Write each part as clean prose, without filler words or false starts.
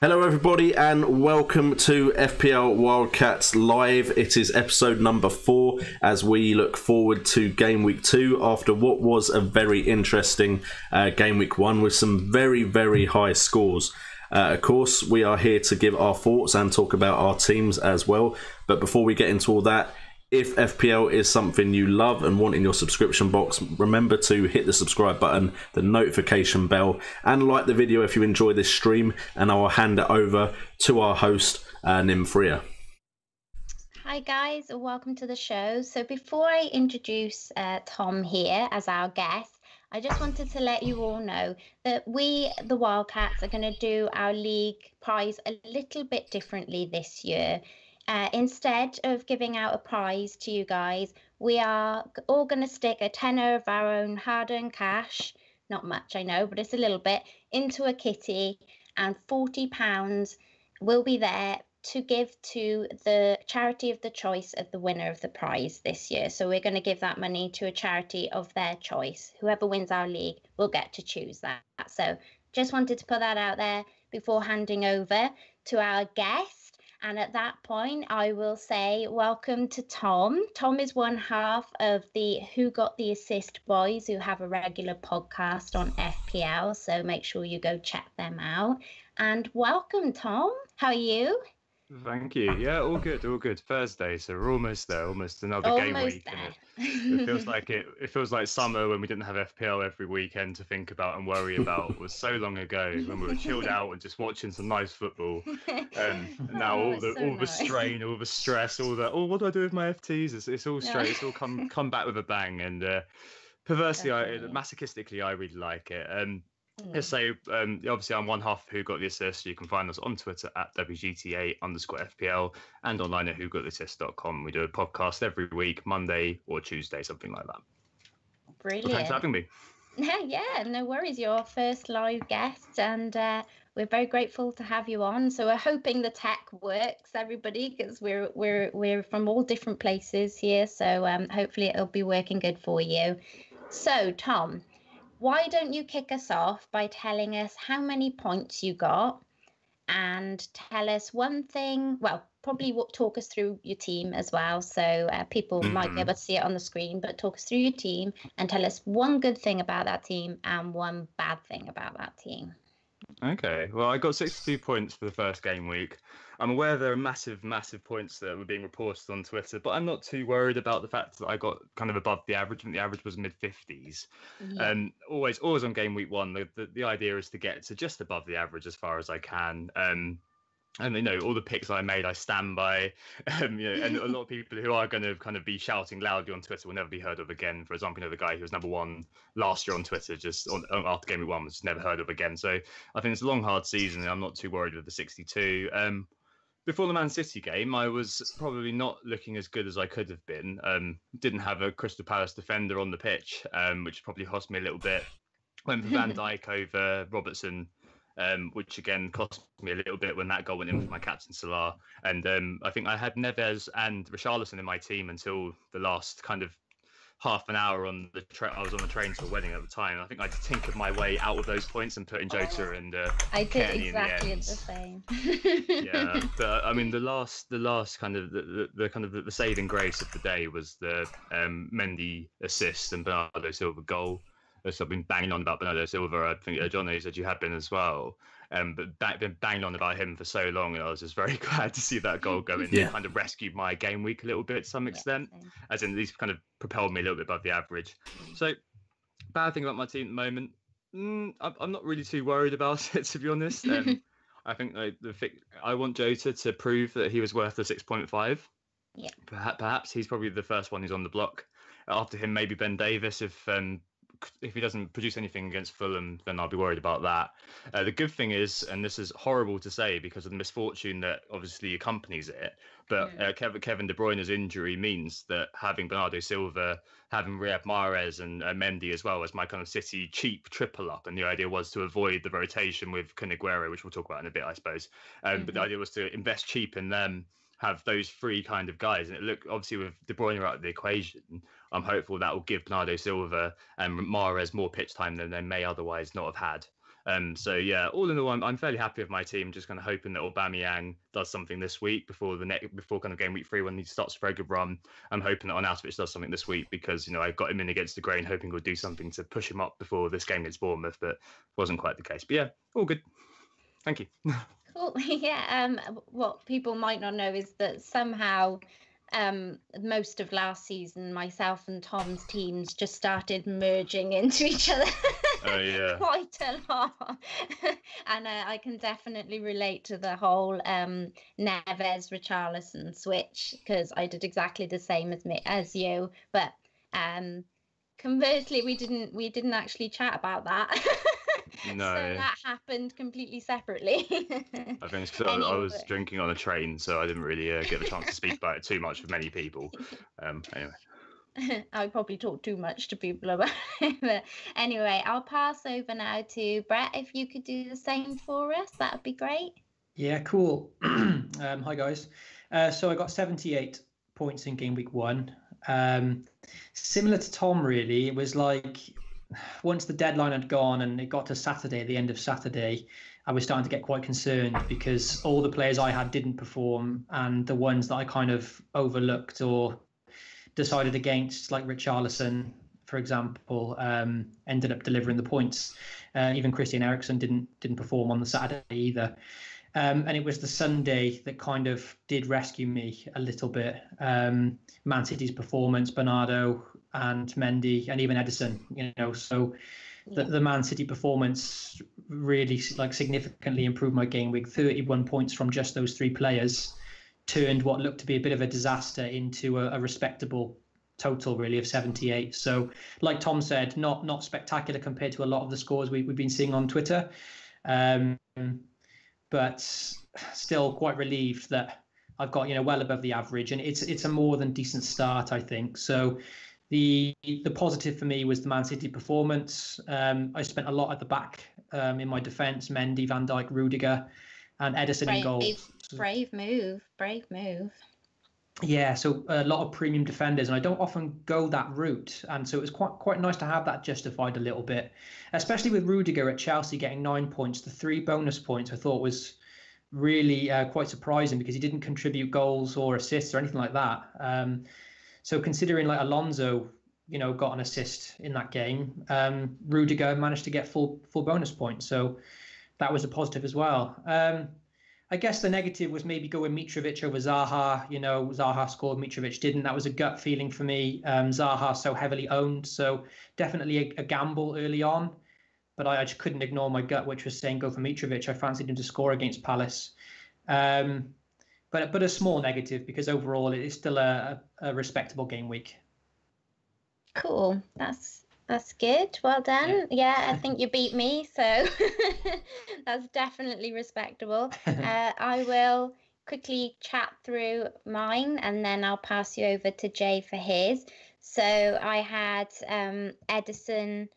Hello everybody and welcome to FPL WildCats Live. It is episode number 4 as we look forward to Game Week 2 after what was a very interesting Game Week 1 with some very high scores. Of course, we are here to give our thoughts and talk about our teams as well. But before we get into all that, if FPL is something you love and want in your subscription box, remember to hit the subscribe button, the notification bell, and like the video if you enjoy this stream. And I will hand it over to our host, Nimfria. Hi guys, welcome to the show. So before I introduce Tom here as our guest, I just wanted to let you all know that we, the Wildcats, are going to do our league prize a little bit differently this year. Instead of giving out a prize to you guys, we are all going to stick a tenner of our own hard-earned cash, not much I know, but it's a little bit, into a kitty, and £40 will be there to give to the charity of the choice of the winner of the prize this year. So we're going to give that money to a charity of their choice. Whoever wins our league will get to choose that. So just wanted to put that out there before handing over to our guest. And at that point, I will say welcome to Tom. Tom is one half of the Who Got the Assist boys who have a regular podcast on FPL. So make sure you go check them out. And welcome, Tom. How are you? Thank you. Yeah, all good, all good. Thursday, so we're almost there, almost another game week. It feels like summer when we didn't have FPL every weekend to think about and worry about. It was so long ago when we were chilled out and just watching some nice football. Now all the strain, all the stress, all that. Oh, what do I do with my FTs? It's all straight. It's all come back with a bang. And perversely, masochistically, I really like it. So obviously I'm one half of Who Got the Assist. You can find us on Twitter at WGTA_FPL and online at whogottheassist.com. We do a podcast every week, Monday or Tuesday, something like that. Brilliant. So thanks for having me. Yeah, no worries. You're our first live guest and we're very grateful to have you on. So we're hoping the tech works, everybody, because we're from all different places here. So hopefully it'll be working good for you. So Tom, why don't you kick us off by telling us how many points you got and tell us one thing, well, probably talk us through your team as well. So people might be able to see it on the screen, but talk us through your team and tell us one good thing about that team and one bad thing about that team. Okay, well, I got 62 points for the first game week. I'm aware there are massive points that were being reported on Twitter, but I'm not too worried about the fact that I got kind of above the average. I think the average was mid-50s. Yeah. Always on game week 1, the idea is to get to just above the average as far as I can. And all the picks I made, I stand by. And a lot of people who are going to kind of be shouting loudly on Twitter will never be heard of again. For example, the guy who was number 1 last year on Twitter, after Game Week 1, was just never heard of again. So I think it's a long, hard season, and I'm not too worried with the 62. Before the Man City game, I was probably not looking as good as I could have been. Didn't have a Crystal Palace defender on the pitch, which probably cost me a little bit. Went for Van Dijk over Robertson. Which again cost me a little bit when that goal went in for my captain Salah. And I think I had Neves and Richarlison in my team until the last kind of half an hour on the I was on the train to a wedding at the time. I think I tinkered my way out of those points and put in Jota and I did Kenny exactly in the same. Yeah, but I mean the last kind of the saving grace of the day was the Mendy assist and Bernardo Silva goal. So I've been banging on about Bernardo Silva. I think Johnny said you had been as well. But been banging on about him for so long, and I was just very glad to see that goal go in. Yeah. It kind of rescued my game week a little bit to some extent, as in at least kind of propelled me a little bit above the average. So, bad thing about my team at the moment, I'm not really too worried about it, to be honest. I think I want Jota to prove that he was worth the 6.5. Yeah. Perhaps he's probably the first one who's on the block. After him, maybe Ben Davies if he doesn't produce anything against Fulham, then I'll be worried about that. The good thing is, and this is horrible to say because of the misfortune that obviously accompanies it, but Kevin De Bruyne's injury means that having Bernardo Silva, having Riyad Mahrez and Mendy as well as my kind of City cheap triple up, and the idea was to avoid the rotation with Kun Aguero, which we'll talk about in a bit, I suppose. But the idea was to invest cheap in them, have those 3 kind of guys. And it looked, obviously, with De Bruyne out of the equation, I'm hopeful that will give Bernardo Silva and Mahrez more pitch time than they may otherwise not have had. So yeah, all in all, I'm fairly happy with my team. Just kind of hoping that Aubameyang does something this week before kind of game week 3 when he starts a very good run. I'm hoping that Arnautovic does something this week because I got him in against the grain, hoping he'll do something to push him up before this game against Bournemouth, but wasn't quite the case. But yeah, all good. Thank you. Cool. Yeah. What people might not know is that somehow most of last season, myself and Tom's teams just started merging into each other. Oh yeah. Quite a lot. And I can definitely relate to the whole Neves Richarlison switch, because I did exactly the same as you. But conversely, we didn't actually chat about that. No. So that happened completely separately. I think it's because I was drinking on a train, so I didn't really get the chance to speak about it too much with many people. Anyway. I probably talk too much to people about it. But anyway, I'll pass over now to Brett. If you could do the same for us, that would be great. Yeah, cool. Hi, guys. So I got 78 points in game week 1. Similar to Tom, really. It was like once the deadline had gone and it got to Saturday, the end of Saturday, I was starting to get quite concerned because all the players I had didn't perform, and the ones that I kind of overlooked or decided against, like Richarlison, for example, ended up delivering the points. Even Christian Eriksen didn't perform on the Saturday either. And it was the Sunday that kind of did rescue me a little bit. Man City's performance, Bernardo and Mendy, and even Edison, so the Man City performance really significantly improved my game week. 31 points from just those 3 players turned what looked to be a bit of a disaster into a respectable total, really, of 78. So like Tom said, not spectacular compared to a lot of the scores we've been seeing on Twitter, but still quite relieved that I've got well above the average, and it's a more than decent start, I think. So the positive for me was the Man City performance. I spent a lot at the back in my defence: Mendy, Van Dijk, Rudiger, and Edison in goal. Brave move. Yeah, so a lot of premium defenders, and I don't often go that route, and so it was quite nice to have that justified a little bit, especially with Rudiger at Chelsea getting 9 points. The 3 bonus points I thought was really quite surprising because he didn't contribute goals or assists or anything like that. So considering like Alonso, got an assist in that game, Rudiger managed to get full bonus points, so that was a positive as well. I guess the negative was maybe going Mitrovic over Zaha. Zaha scored, Mitrovic didn't. That was a gut feeling for me. Zaha so heavily owned, so definitely a gamble early on. But I just couldn't ignore my gut, which was saying go for Mitrovic. I fancied him to score against Palace. But a small negative, because overall it is still a respectable game week. Cool. That's good. Well done. Yeah, I think you beat me, so that's definitely respectable. I will quickly chat through mine, and then I'll pass you over to Jay for his. So I had Edison,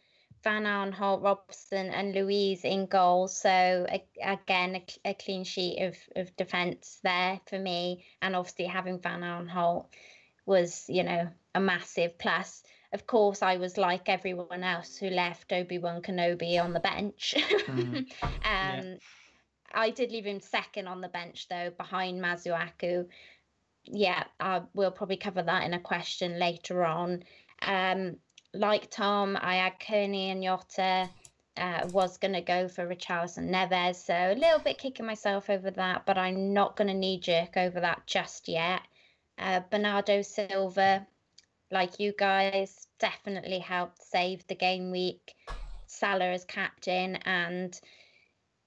Van Aanholt, Robson and Louise in goal. So again, a clean sheet of defence there for me. And obviously having Van Aanholt was, a massive plus. Of course, I was like everyone else who left Obi-Wan Kenobi on the bench. I did leave him second on the bench, though, behind Masuaku. Yeah, we'll probably cover that in a question later on. Like Tom, I had Kearney and Jota. Was going to go for Richarlison Neves, so a little bit kicking myself over that, but I'm not going to knee-jerk over that just yet. Bernardo Silva, like you guys, definitely helped save the game week. Salah as captain, and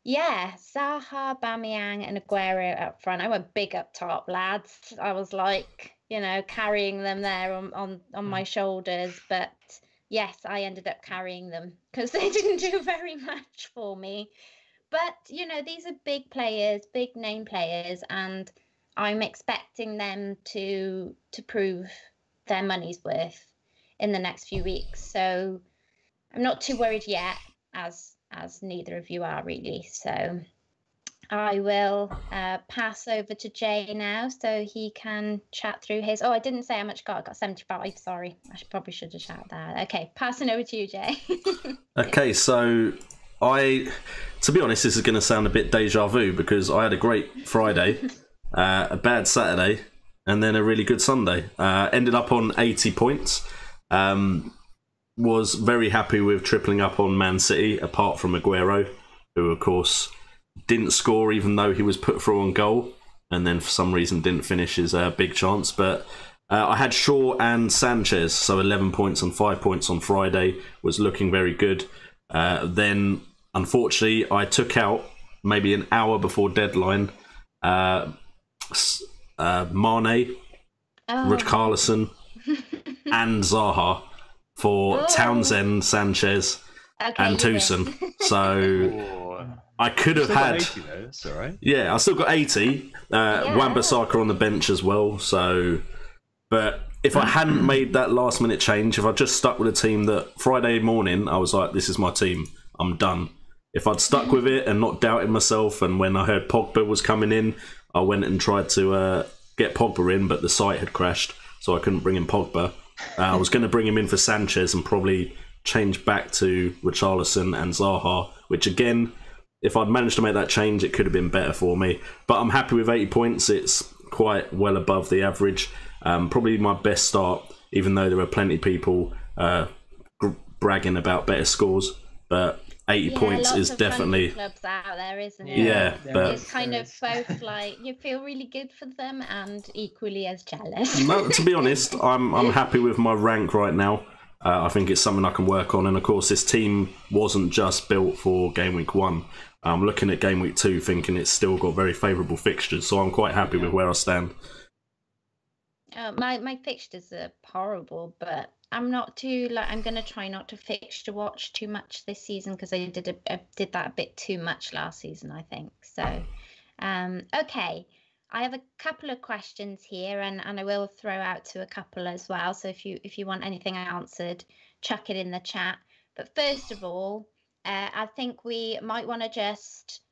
yeah, Zaha, Aubameyang and Aguero up front. I went big up top, lads. I was like, carrying them there on my shoulders, but yes, I ended up carrying them because they didn't do very much for me. But, these are big players, big name players, and I'm expecting them to prove their money's worth in the next few weeks. So I'm not too worried yet, as neither of you are really. So I will pass over to Jay now so he can chat through his. Oh, I didn't say how much I got 75. Sorry, probably should have shouted that. Okay, passing over to you, Jay. Okay, so To be honest, this is going to sound a bit deja vu because I had a great Friday, a bad Saturday, and then a really good Sunday. Ended up on 80 points. Was very happy with tripling up on Man City, apart from Aguero, who, of course, didn't score even though he was put through on goal, and then for some reason didn't finish his big chance. But I had Shaw and Sanchez, so 11 points and 5 points on Friday, was looking very good. Then, unfortunately, I took out, maybe an hour before deadline, Mane, Richarlison, and Zaha for Townsend, Sanchez, and Tucson. So I could have had 80 though. That's all right. Yeah, I still got 80. Wan-Bissaka on the bench as well. So, but if I hadn't made that last minute change, if I just stuck with a team that Friday morning I was like, this is my team, I'm done. If I'd stuck with it and not doubted myself, and when I heard Pogba was coming in, I went and tried to get Pogba in, but the site had crashed, so I couldn't bring in Pogba. I was going to bring him in for Sanchez and probably change back to Richarlison and Zaha, which again, if I'd managed to make that change, it could have been better for me. But I'm happy with 80 points. It's quite well above the average. Probably my best start, even though there are plenty of people bragging about better scores. But 80 points is definitely clubs out there, isn't it? Yeah, but it's kind of both like you feel really good for them and equally as jealous. No, to be honest, I'm happy with my rank right now. I think it's something I can work on, and of course, this team wasn't just built for Game Week 1. I'm looking at Game Week 2, thinking it's still got very favourable fixtures, so I'm quite happy with where I stand. My fixtures are horrible, but I'm not too I'm going to try not to fixture watch too much this season because I did that a bit too much last season, I think. So, okay, I have a couple of questions here, and I will throw out to a couple as well. So if you want anything answered, chuck it in the chat. But first of all, I think we might want to just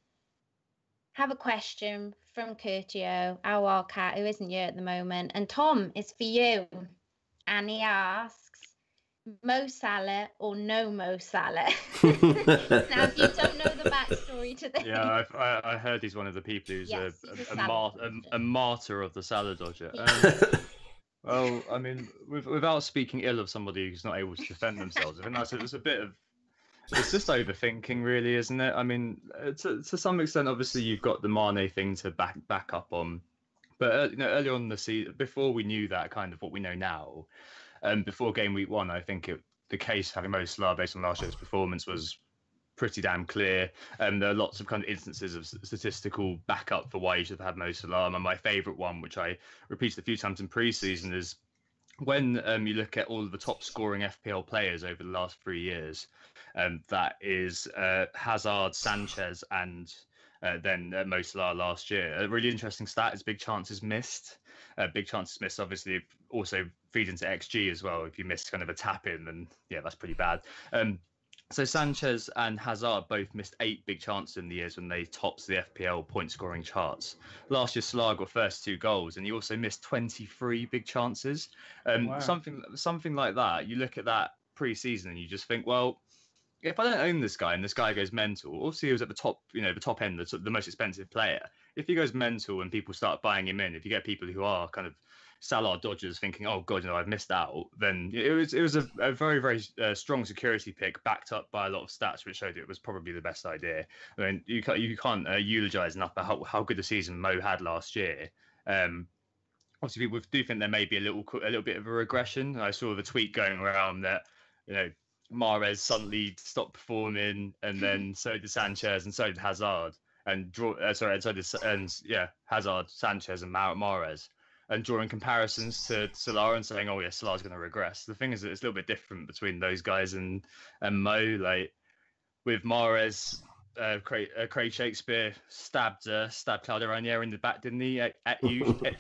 have a question from Curtio, our wildcat, who isn't here at the moment. And Tom, it's for you. And he asks, Mo Salah or no Mo Salah? Now, if you don't know the backstory to this... Yeah, I heard he's one of the people who's a martyr of the Salah dodger. Well, I mean, without speaking ill of somebody who's not able to defend themselves, I think it's a bit of... It's just overthinking, really, isn't it? I mean, to some extent, obviously, you've got the Mane thing to back up on. But early on in the season, before we knew that kind of what we know now, before Game Week 1, I think the case having Mo Salah based on last year's performance was pretty damn clear. There are lots of kind of instances of statistical backup for why you should have had Mo Salah. And my favourite one, which I repeated a few times in pre-season, is when you look at all of the top scoring FPL players over the last 3 years, that is Hazard, Sanchez, and then Mo Salah last year. A really interesting stat is big chances missed. Big chances missed obviously also feeds into XG as well. If you miss kind of a tap in, then yeah, that's pretty bad. So Sanchez and Hazard both missed 8 big chances in the years when they topped the FPL point scoring charts. Last year, Salah got first 2 goals, and he also missed 23 big chances. Wow. Something like that. You look at that pre-season and you just think, well, if I don't own this guy and this guy goes mental, obviously he was at the top, the top end, the most expensive player. If he goes mental and people start buying him in, if you get people who are kind of Salah dodgers thinking, oh God, I've missed out, then it was a very, very strong security pick backed up by a lot of stats which showed it was probably the best idea. I mean, you can't eulogize enough about how good a season Mo had last year. Obviously, people do think there may be a little bit of a regression. I saw the tweet going around that, Mahrez suddenly stopped performing, and then so did Sanchez, and so did Hazard, Hazard, Sanchez, and Mahrez, and drawing comparisons to Salah and saying, "Oh yeah, Salah's going to regress." The thing is that it's a little bit different between those guys and Mo. Like with Mahrez, Craig Shakespeare stabbed Claudio Ranieri in the back, didn't he? At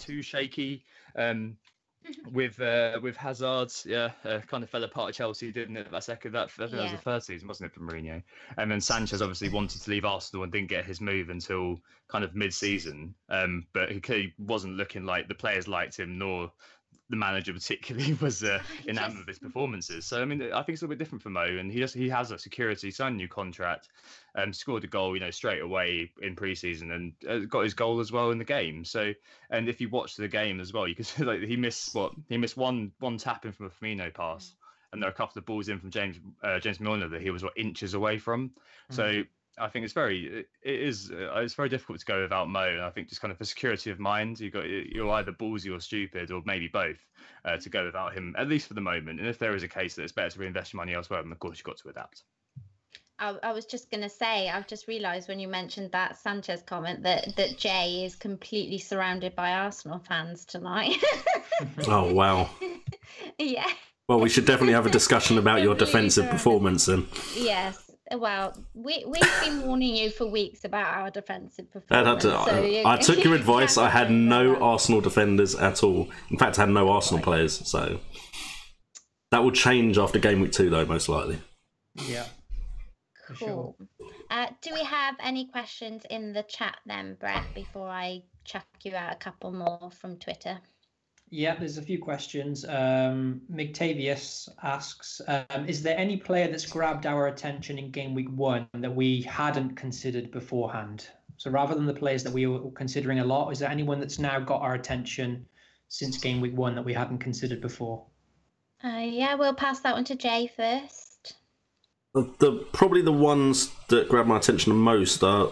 too shaky. With Hazard, kind of fell apart at Chelsea, didn't it? That was the first season, wasn't it, for Mourinho? And then Sanchez obviously wanted to leave Arsenal and didn't get his move until kind of mid-season. But he clearly wasn't looking like the players liked him, nor the manager particularly was enamored with his performances. So I mean, I think it's a little bit different for Mo, and he has that security, signed a new contract, scored a goal, straight away in pre-season, and got his goal as well in the game. So, and if you watch the game as well, you can see like he missed one tap in from a Firmino pass, and there are a couple of balls in from James Milner that he was inches away from. So I think it's very difficult to go without Mo, and I think just kind of for security of mind, you're either ballsy or stupid, or maybe both, to go without him, at least for the moment. And if there is a case that it's better to reinvest your money elsewhere, then of course you've got to adapt. I was just going to say, I've just realised when you mentioned that Sanchez comment that Jay is completely surrounded by Arsenal fans tonight. Oh, wow. Yeah. Well, we should definitely have a discussion about your defensive performance then. Yes. Well, we've been warning you for weeks about our defensive performance. I took your advice. I had no Arsenal defenders at all. In fact, I had no Arsenal players. So that will change after game week 2, though, most likely. Yeah. Cool. Sure. Do we have any questions in the chat then, Brett, before I chuck you out a couple more from Twitter? Yeah, there's a few questions. Mctavius asks, is there any player that's grabbed our attention in game week 1 that we hadn't considered beforehand? So rather than the players that we were considering a lot, is there anyone that's now got our attention since game week 1 that we hadn't considered before? Yeah, we'll pass that one to Jay first. Probably the ones that grab my attention the most are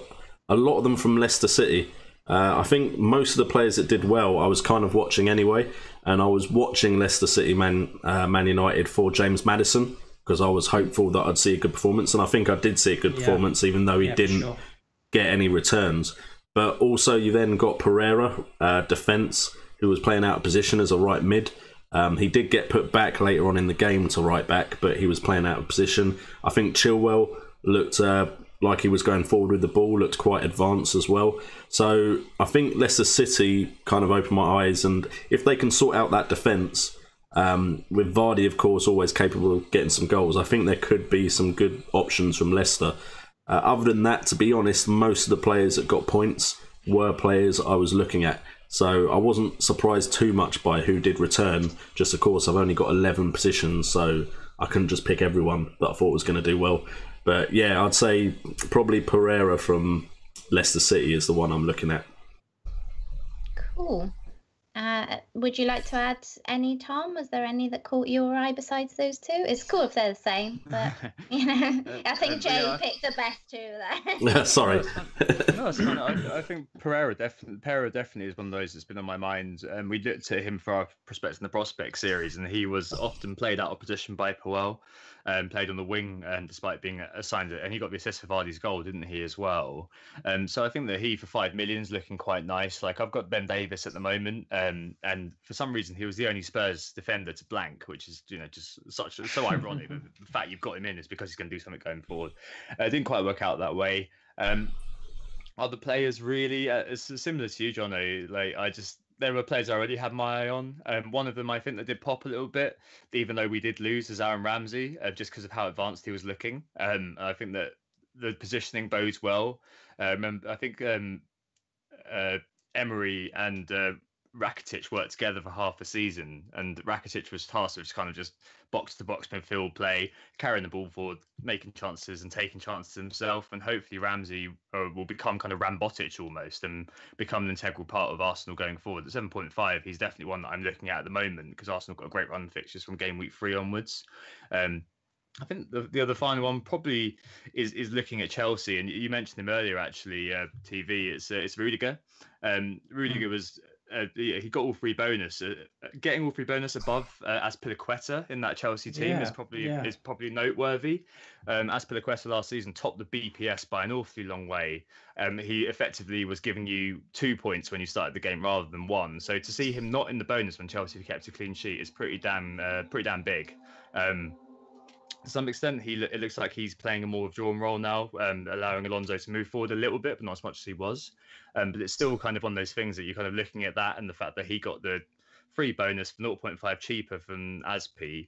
a lot of them from Leicester City. I think most of the players that did well, I was kind of watching anyway, and I was watching Leicester City, Man United for James Maddison, because I was hopeful that I'd see a good performance, and I think I did see a good performance, even though he didn't get any returns. But also you then got Pereira, defence, who was playing out of position as a right mid. He did get put back later on in the game to right back, but he was playing out of position. I think Chilwell looked like he was going forward with the ball, looked quite advanced as well. So I think Leicester City kind of opened my eyes, and if they can sort out that defence, with Vardy, of course, always capable of getting some goals, I think there could be some good options from Leicester. Other than that, to be honest, most of the players that got points were players I was looking at. So I wasn't surprised too much by who did return. Just, of course, I've only got 11 positions, so I couldn't just pick everyone that I thought was going to do well. But yeah, I'd say probably Pereira from Leicester City is the one I'm looking at. Cool. Would you like to add any, Tom? Was there any that caught your eye besides those two? It's cool if they're the same, but I think Jay picked the best two there. Sorry. No, it's fine. I think Pereira definitely is one of those that's been on my mind. And we looked at him for our Prospects in the Prospect series, and he was often played out of position by Puel. Played on the wing, despite being assigned it, and he got the assist for Vardy's goal, didn't he, as well? So I think that he for 5 million is looking quite nice. Like, I've got Ben Davis at the moment, and for some reason he was the only Spurs defender to blank, which is just so ironic. The fact you've got him in is because he's going to do something going forward. It didn't quite work out that way. Other players really, it's similar to you, Jono. There were players I already had my eye on. One of them, I think, that did pop a little bit, even though we did lose, is Aaron Ramsey, just because of how advanced he was looking. I think that the positioning bodes well. I think Emery and Rakitic worked together for half a season, and Rakitic was tasked with kind of just box-to-box midfield play, carrying the ball forward, making chances and taking chances himself, and hopefully Ramsey will become kind of Rambotic almost and become an integral part of Arsenal going forward. At 7.5, he's definitely one that I'm looking at the moment, because Arsenal got a great run of fixtures from game week 3 onwards. I think the other final one probably is looking at Chelsea, and you mentioned him earlier actually, TV. It's Rudiger. Rudiger was he got all 3 bonus. Getting all 3 bonus above Azpilicueta in that Chelsea team is probably noteworthy. Azpilicueta last season topped the BPS by an awfully long way. He effectively was giving you 2 points when you started the game rather than 1. So to see him not in the bonus when Chelsea kept a clean sheet is pretty damn big. To some extent, it looks like he's playing a more withdrawn role now, allowing Alonso to move forward a little bit, but not as much as he was. But it's still kind of one of those things that you're kind of looking at that, and the fact that he got the free bonus for 0.5 cheaper from Aspi.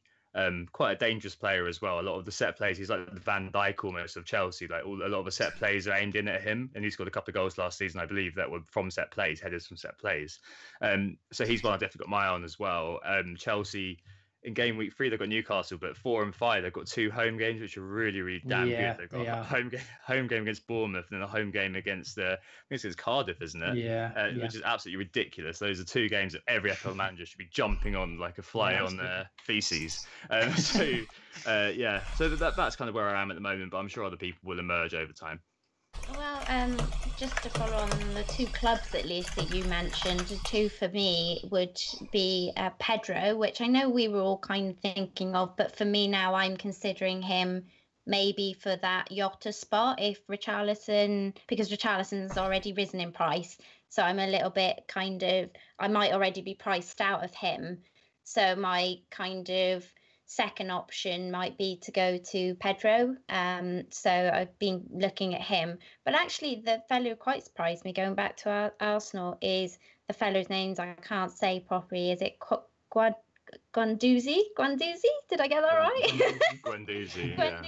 quite a dangerous player as well. A lot of the set plays, he's like the Van Dijk almost of Chelsea. Like a lot of the set plays are aimed in at him, and he scored a couple of goals last season, I believe, that were from set plays, headers from set plays. So he's one I've definitely got my eye on as well. Chelsea in game week 3 they've got Newcastle, but 4 and 5 they've got 2 home games which are really, really damn good. They've got a home game against Bournemouth and then a home game against I think it's Cardiff, isn't it? Which is absolutely ridiculous. Those are 2 games that every FPL manager should be jumping on like a fly on their feces. So that's kind of where I am at the moment, but I'm sure other people will emerge over time. Well, just to follow on the 2 clubs at least that you mentioned, the 2 for me would be Pedro, which I know we were all kind of thinking of, but for me now I'm considering him maybe for that Jota spot if Richarlison, because Richarlison's already risen in price, so I'm a little bit I might already be priced out of him, so my kind of second option might be to go to Pedro. So I've been looking at him. But actually, the fellow who quite surprised me, going back to Arsenal, is the fellow's names I can't say properly. Is it Guendouzi? Did I get that right? Guendouzi. I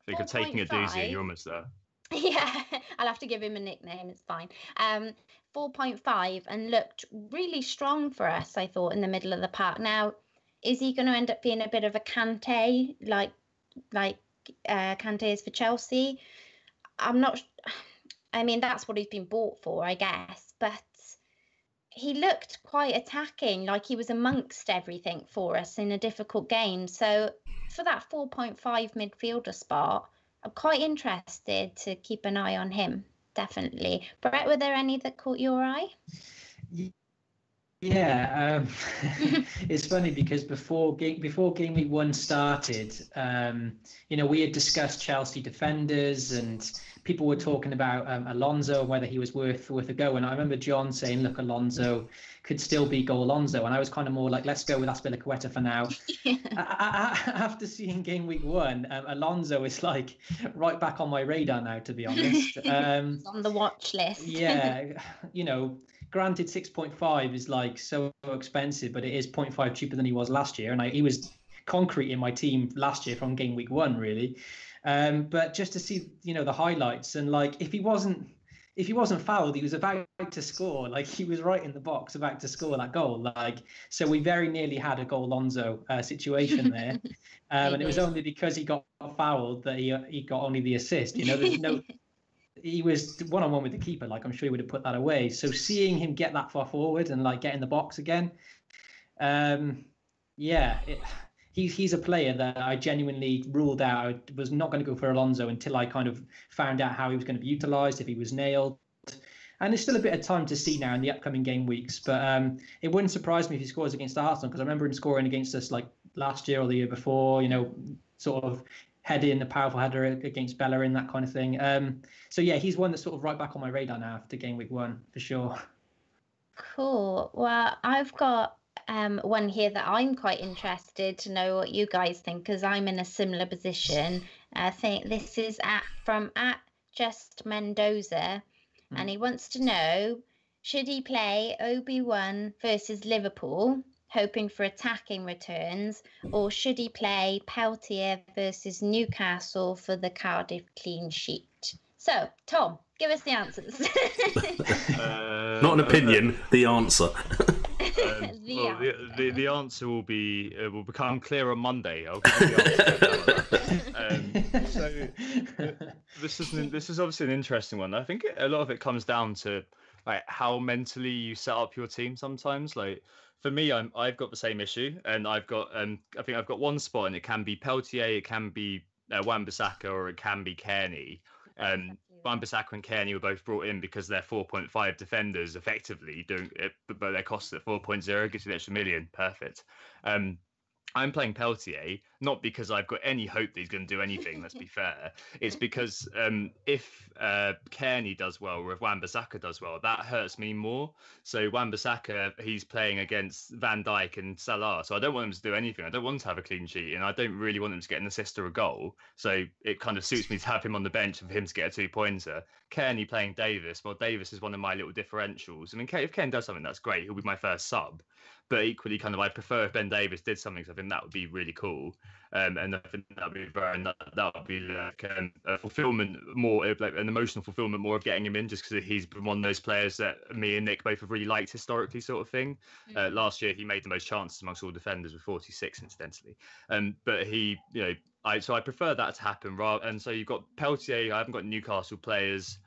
think you're taking a doozy. You're almost there. Yeah, I'll have to give him a nickname. It's fine. 4.5 and looked really strong for us, I thought, in the middle of the park. Now, is he going to end up being a bit of a Kante, like Kante is for Chelsea? I'm not. I mean, that's what he's been bought for, I guess. But he looked quite attacking, like he was amongst everything for us in a difficult game. So for that 4.5 midfielder spot, I'm quite interested to keep an eye on him. Definitely. Brett, were there any that caught your eye? Yeah, it's funny because before game week 1 started, we had discussed Chelsea defenders and people were talking about Alonso and whether he was worth a go. And I remember John saying, look, Alonso could still be Go Alonso. And I was kind of more like, let's go with Azpilicueta for now. After seeing game week 1, Alonso is like right back on my radar now, to be honest. It's on the watch list. Yeah, granted 6.5 is like so expensive, but it is 0.5 cheaper than he was last year. And he was concrete in my team last year from game week 1, really. But just to see, the highlights and like, if he wasn't fouled, he was about to score. Like he was right in the box, about to score that goal. Like, so we very nearly had a Go Alonso situation there. And it was only because he got fouled that he got only the assist. There's no, he was one-on-one with the keeper. Like I'm sure he would have put that away. So seeing him get that far forward and like get in the box again, he's a player that I genuinely ruled out. I was not going to go for Alonso until I kind of found out how he was going to be utilised, if he was nailed. And there's still a bit of time to see now in the upcoming game weeks. But it wouldn't surprise me if he scores against Arsenal, because I remember him scoring against us like last year or the year before, sort of heading the powerful header against Bellerin, that kind of thing. So yeah, he's one that's sort of right back on my radar now after game week 1 for sure. Cool. Well, I've got one here that I'm quite interested to know what you guys think, because I'm in a similar position. I think this is from Just Mendoza, and he wants to know, should he play Obi-Wan versus Liverpool, hoping for attacking returns, or should he play Peltier versus Newcastle for the Cardiff clean sheet? So, Tom, give us the answers. Not an opinion, the answer. The answer will become clear on Monday. I'll give you the answer. So this is obviously an interesting one. I think a lot of it comes down to like how mentally you set up your team sometimes. Like for me, I've got the same issue, and I've got I think I've got one spot, and it can be Peltier, it can be Wan-Bissaka, or it can be Kearney. Wan-Bissaka and Kearney were both brought in because they're 4.5 defenders, effectively doing it, but their cost at 4.0 gives you the extra million. Perfect. I'm playing Peltier, not because I've got any hope that he's going to do anything. Let's be fair. It's because if Kearney does well, or if Wan-Bissaka does well, that hurts me more. So Wan-Bissaka, he's playing against Van Dijk and Salah, so I don't want him to do anything. I don't want him to have a clean sheet, and I don't really want him to get an assist or a goal. So it kind of suits me to have him on the bench and for him to get a 2-pointer. Kearney playing Davis. Well, Davis is one of my little differentials. I mean, if Ken does something, that's great. He'll be my first sub. But equally, kind of, I prefer if Ben Davis did something. So I think that would be really cool. And I think that would be that would be like a fulfillment more, like an emotional fulfillment more of getting him in, just because he's been one of those players that me and Nick both have really liked historically, sort of thing. Last year, he made the most chances amongst all defenders with 46, incidentally. But he, so I prefer that to happen. And so you've got Peltier. I haven't got Newcastle players.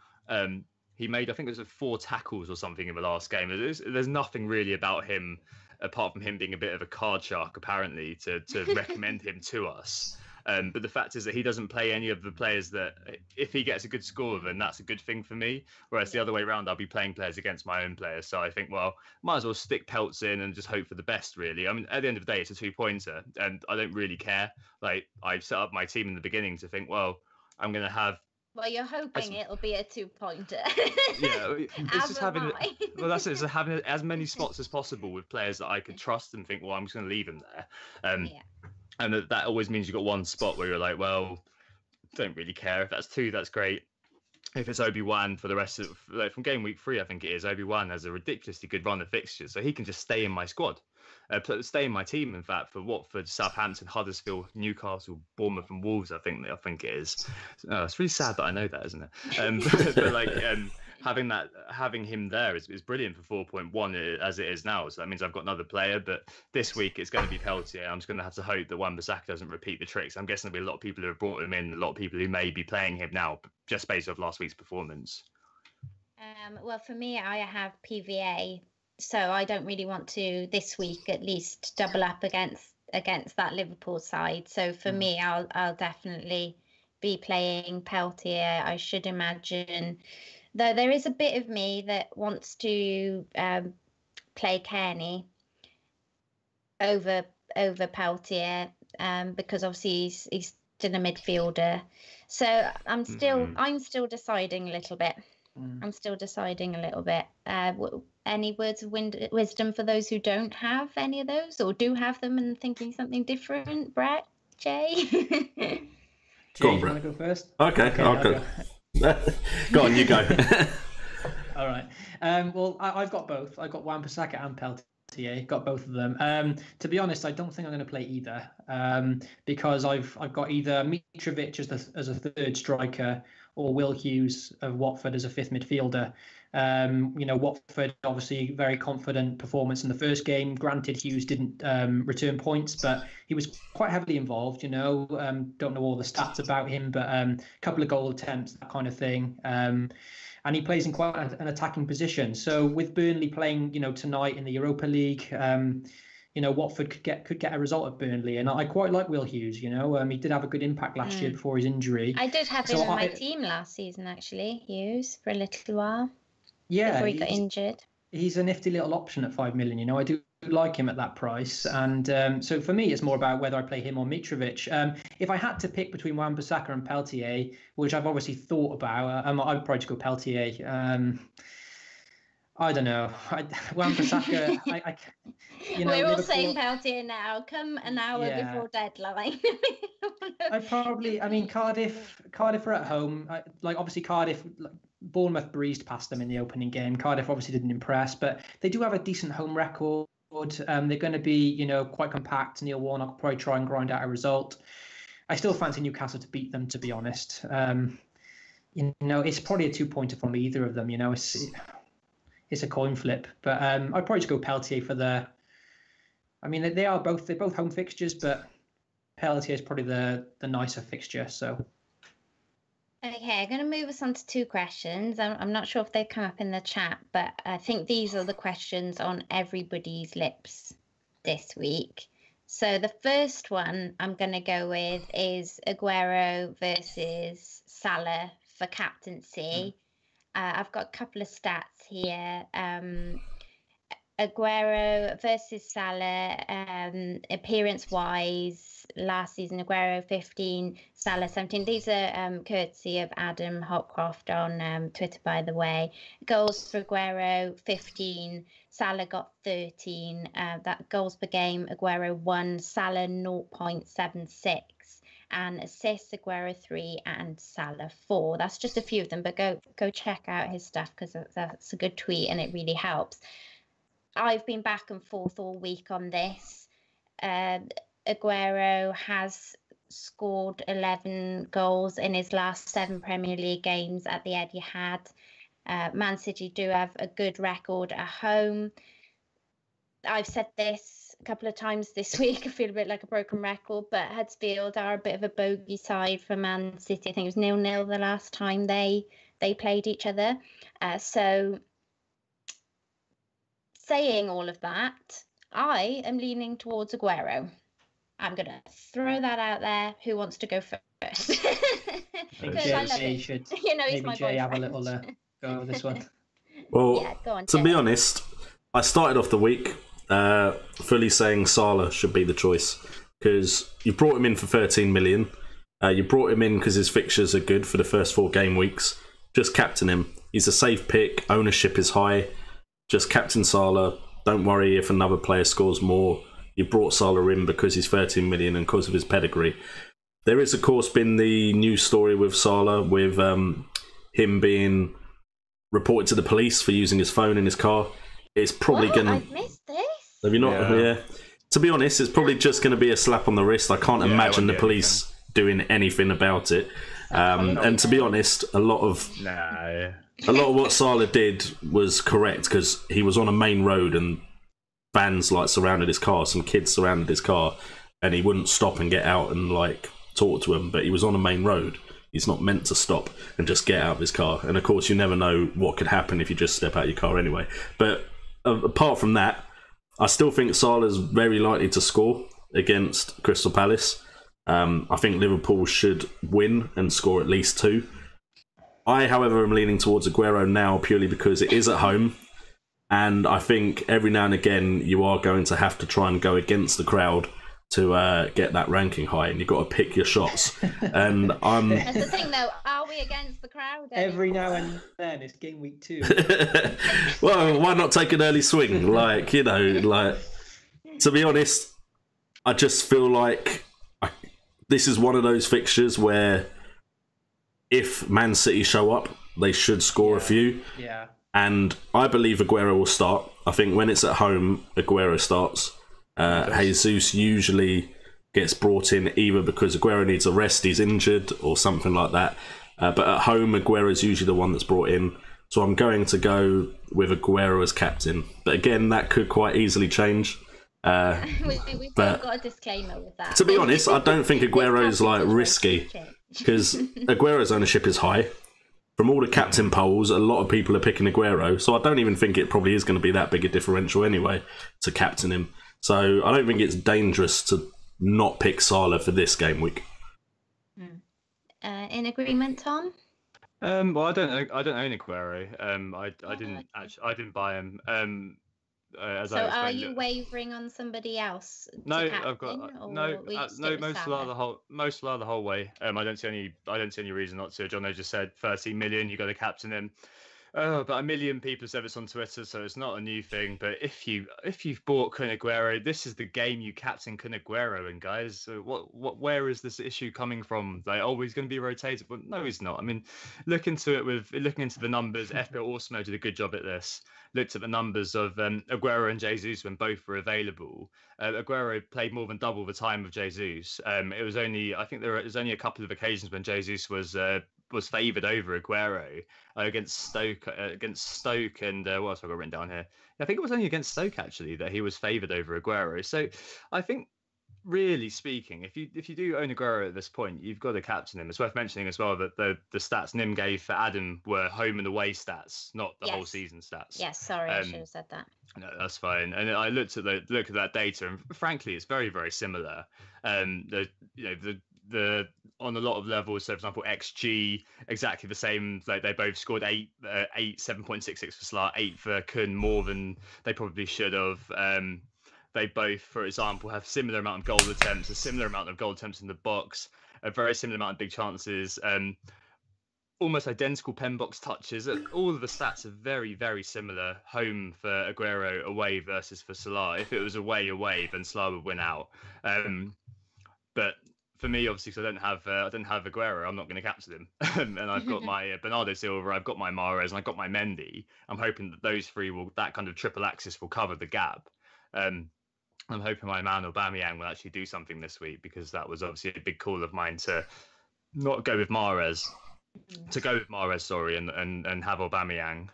He made, I think it was 4 tackles or something in the last game. There's nothing really about him, apart from him being a bit of a card shark, apparently, to recommend him to us. But the fact is that he doesn't play any of the players that, if he gets a good score, then that's a good thing for me. Whereas the other way around, I'll be playing players against my own players. So I think, well, might as well stick Peltz in and just hope for the best, really. I mean, at the end of the day, it's a 2-pointer, and I don't really care. Like, I set up my team in the beginning to think, well, I'm going to have. Well, you're hoping it'll be a 2-pointer. Yeah, it's just having. Well, that's it. It's having as many spots as possible with players that I could trust and think, well, I'm just going to leave him there. And that always means you've got one spot where you're like, well, don't really care. If that's 2, that's great. If it's Obi-Wan for the rest of, like, from game week 3, I think it is, Obi-Wan has a ridiculously good run of fixtures, so he can just stay in my squad. Stay in my team, in fact, for Watford, Southampton, Huddersfield, Newcastle, Bournemouth, and Wolves. I think it is. It's really sad that I know that, isn't it? But like having him there is brilliant for 4.1 as it is now. So that means I've got another player. But this week it's going to be Peltier. I'm just going to have to hope that Wan-Bissaka doesn't repeat the tricks. I'm guessing there'll be a lot of people who have brought him in, a lot of people who may be playing him now just based off last week's performance. Well, for me, I have PVA. So I don't really want to, this week at least, double up against that Liverpool side. So for me, I'll definitely be playing Peltier. I should imagine, though there is a bit of me that wants to play Kearney over Peltier, because obviously he's still a midfielder. So I'm still deciding a little bit. I'm still deciding a little bit. Any words of wisdom for those who don't have any of those, or do have them and thinking something different? Brett, Jay? Go on, Brett. want to go first? Okay, I'll go. Go on, you go. All right. Well, I've got both. I've got Wan-Bissaka and Peltier. Got both of them. To be honest, I don't think I'm going to play either, because I've got either Mitrovic as a third striker, or Will Hughes of Watford as a 5th midfielder. Watford, obviously, very confident performance in the first game. Granted, Hughes didn't return points, but he was quite heavily involved. Don't know all the stats about him, but a couple of goal attempts, that kind of thing. And he plays in quite an attacking position. So with Burnley playing, tonight in the Europa League, Watford could get a result at Burnley, and I quite like Will Hughes. He did have a good impact last year before his injury. I did have him in my team last season, actually, Hughes, for a little while. Yeah, before he got injured. He's a nifty little option at 5 million. I do like him at that price, and so for me, it's more about whether I play him or Mitrovic. If I had to pick between Wan-Bissaka and Peltier, which I've obviously thought about, I'd probably just go Peltier. I don't know. Wan-Bissaka, We're all saying Peltier now. Come an hour before deadline. Cardiff are at home. Obviously Cardiff, Bournemouth breezed past them in the opening game. Cardiff obviously didn't impress, but they do have a decent home record. They're going to be, quite compact. Neil Warnock will probably try and grind out a result. I still fancy Newcastle to beat them, to be honest. It's probably a 2-pointer from either of them. It's a coin flip, but I'd probably just go Peltier for they're both home fixtures, but Peltier is probably the nicer fixture. So. Okay, I'm going to move us on to 2 questions. I'm not sure if they come up in the chat, but I think these are the questions on everybody's lips this week. So the first one I'm going to go with is Aguero versus Salah for captaincy. I've got a couple of stats here. Aguero versus Salah, appearance-wise, last season. Aguero 15, Salah 17. These are courtesy of Adam Hopcroft on Twitter, by the way. Goals for Aguero 15, Salah got 13. That goals per game, Aguero 1, Salah 0.76. And assists, Aguero 3 and Salah 4. That's just a few of them, but go check out his stuff because that's a good tweet and it really helps. I've been back and forth all week on this. Aguero has scored 11 goals in his last 7 Premier League games at the Etihad. Man City do have a good record at home. I've said this a couple of times this week. I feel a bit like a broken record, but Huddersfield are a bit of a bogey side for Man City. I think it was 0-0 the last time they played each other. So saying all of that, I am leaning towards Aguero. I'm going to throw that out there. Who wants to go first? I love it. Should, you know, he's maybe my Jay boyfriend. have a little go with this one. Well, yeah, go on, to Jay. be honest, I started off the week fully saying Salah should be the choice because you brought him in for 13 million. You brought him in because his fixtures are good for the first 4 game weeks. Just captain him. He's a safe pick. Ownership is high. Just captain Salah. Don't worry if another player scores more. You brought Salah in because he's 13 million and because of his pedigree. There is, of course, been the news story with Salah, with him being reported to the police for using his phone in his car. It's probably going to... I've missed this. Have you not? Yeah. To be honest, it's probably just going to be a slap on the wrist. I can't imagine the police doing anything about it. And to be honest, a lot of what Salah did was correct because he was on a main road and vans like surrounded his car. Some kids surrounded his car, and he wouldn't stop and get out and like talk to them. But he was on a main road. He's not meant to stop and just get out of his car. And of course, you never know what could happen if you just step out of your car anyway. But apart from that, I still think Salah's very likely to score against Crystal Palace. I think Liverpool should win and score at least 2. I, however, am leaning towards Aguero now purely because it is at home. And I think every now and again you are going to have to try and go against the crowd to get that ranking high, and you've got to pick your shots. And That's the thing, though. Are we against the crowd? Every now and then, it's game week 2. Well, why not take an early swing? Like, you know, like, to be honest, I just feel like this is one of those fixtures where if Man City show up, they should score a few. Yeah. And I believe Aguero will start. I think when it's at home, Aguero starts. Jesus usually gets brought in either because Aguero needs a rest, he's injured, or something like that. But at home, Aguero is usually the one that's brought in. So I'm going to go with Aguero as captain. But again, that could quite easily change. We've got a disclaimer with that. To be honest, I don't think Aguero is like risky because Aguero's ownership is high. From all the captain polls, a lot of people are picking Aguero, so I don't even think it probably is going to be that big a differential anyway to captain him. So I don't think it's dangerous to not pick Salah for this game week. In agreement, Tom? Well, I don't own Aguero. I didn't buy him. Are you wavering on somebody else? No, I've got Mo Salah the whole way. I don't see any reason not to. John O just said 13 million. You got to captain him. But 1 million people have said this on Twitter, so it's not a new thing. But if you've bought Kun Aguero, this is the game you captain Kun Aguero in, guys. So where is this issue coming from? Like, he's going to be rotated, but no, he's not. I mean, looking into the numbers, FPL Awesome did a good job at this. Looked at the numbers of Aguero and Jesus when both were available. Aguero played more than double the time of Jesus. It was only a couple of occasions when Jesus was favoured over Aguero against Stoke, and what else have I got written down here? I think it was only against Stoke actually that he was favoured over Aguero. So I think, really speaking, if you do own Aguero at this point, you've got to captain him. It's worth mentioning as well that the stats Nim gave for Adam were home and away stats, not the whole season stats. Yes, sorry, I should have said that. No, that's fine. And I looked at that data, and frankly, it's very, very similar. The on a lot of levels. So, for example, XG exactly the same. Like they both scored 7.66 for Salah, 8 for Kun, more than they probably should have. they both, for example, have similar amount of goal attempts, a similar amount of goal attempts in the box, a very similar amount of big chances, almost identical pen box touches. All of the stats are very, very similar. Home for Aguero, away versus for Salah. If it was away, then Salah would win out. But for me, obviously, because I don't have Aguero, I'm not going to captain him. And I've got my Bernardo Silva, I've got my Mahrez, and I've got my Mendy. I'm hoping that those three that kind of triple axis will cover the gap. I'm hoping my man Aubameyang will actually do something this week, because that was obviously a big call of mine to not go with Mahrez. To go with Mahrez, sorry, and have Aubameyang.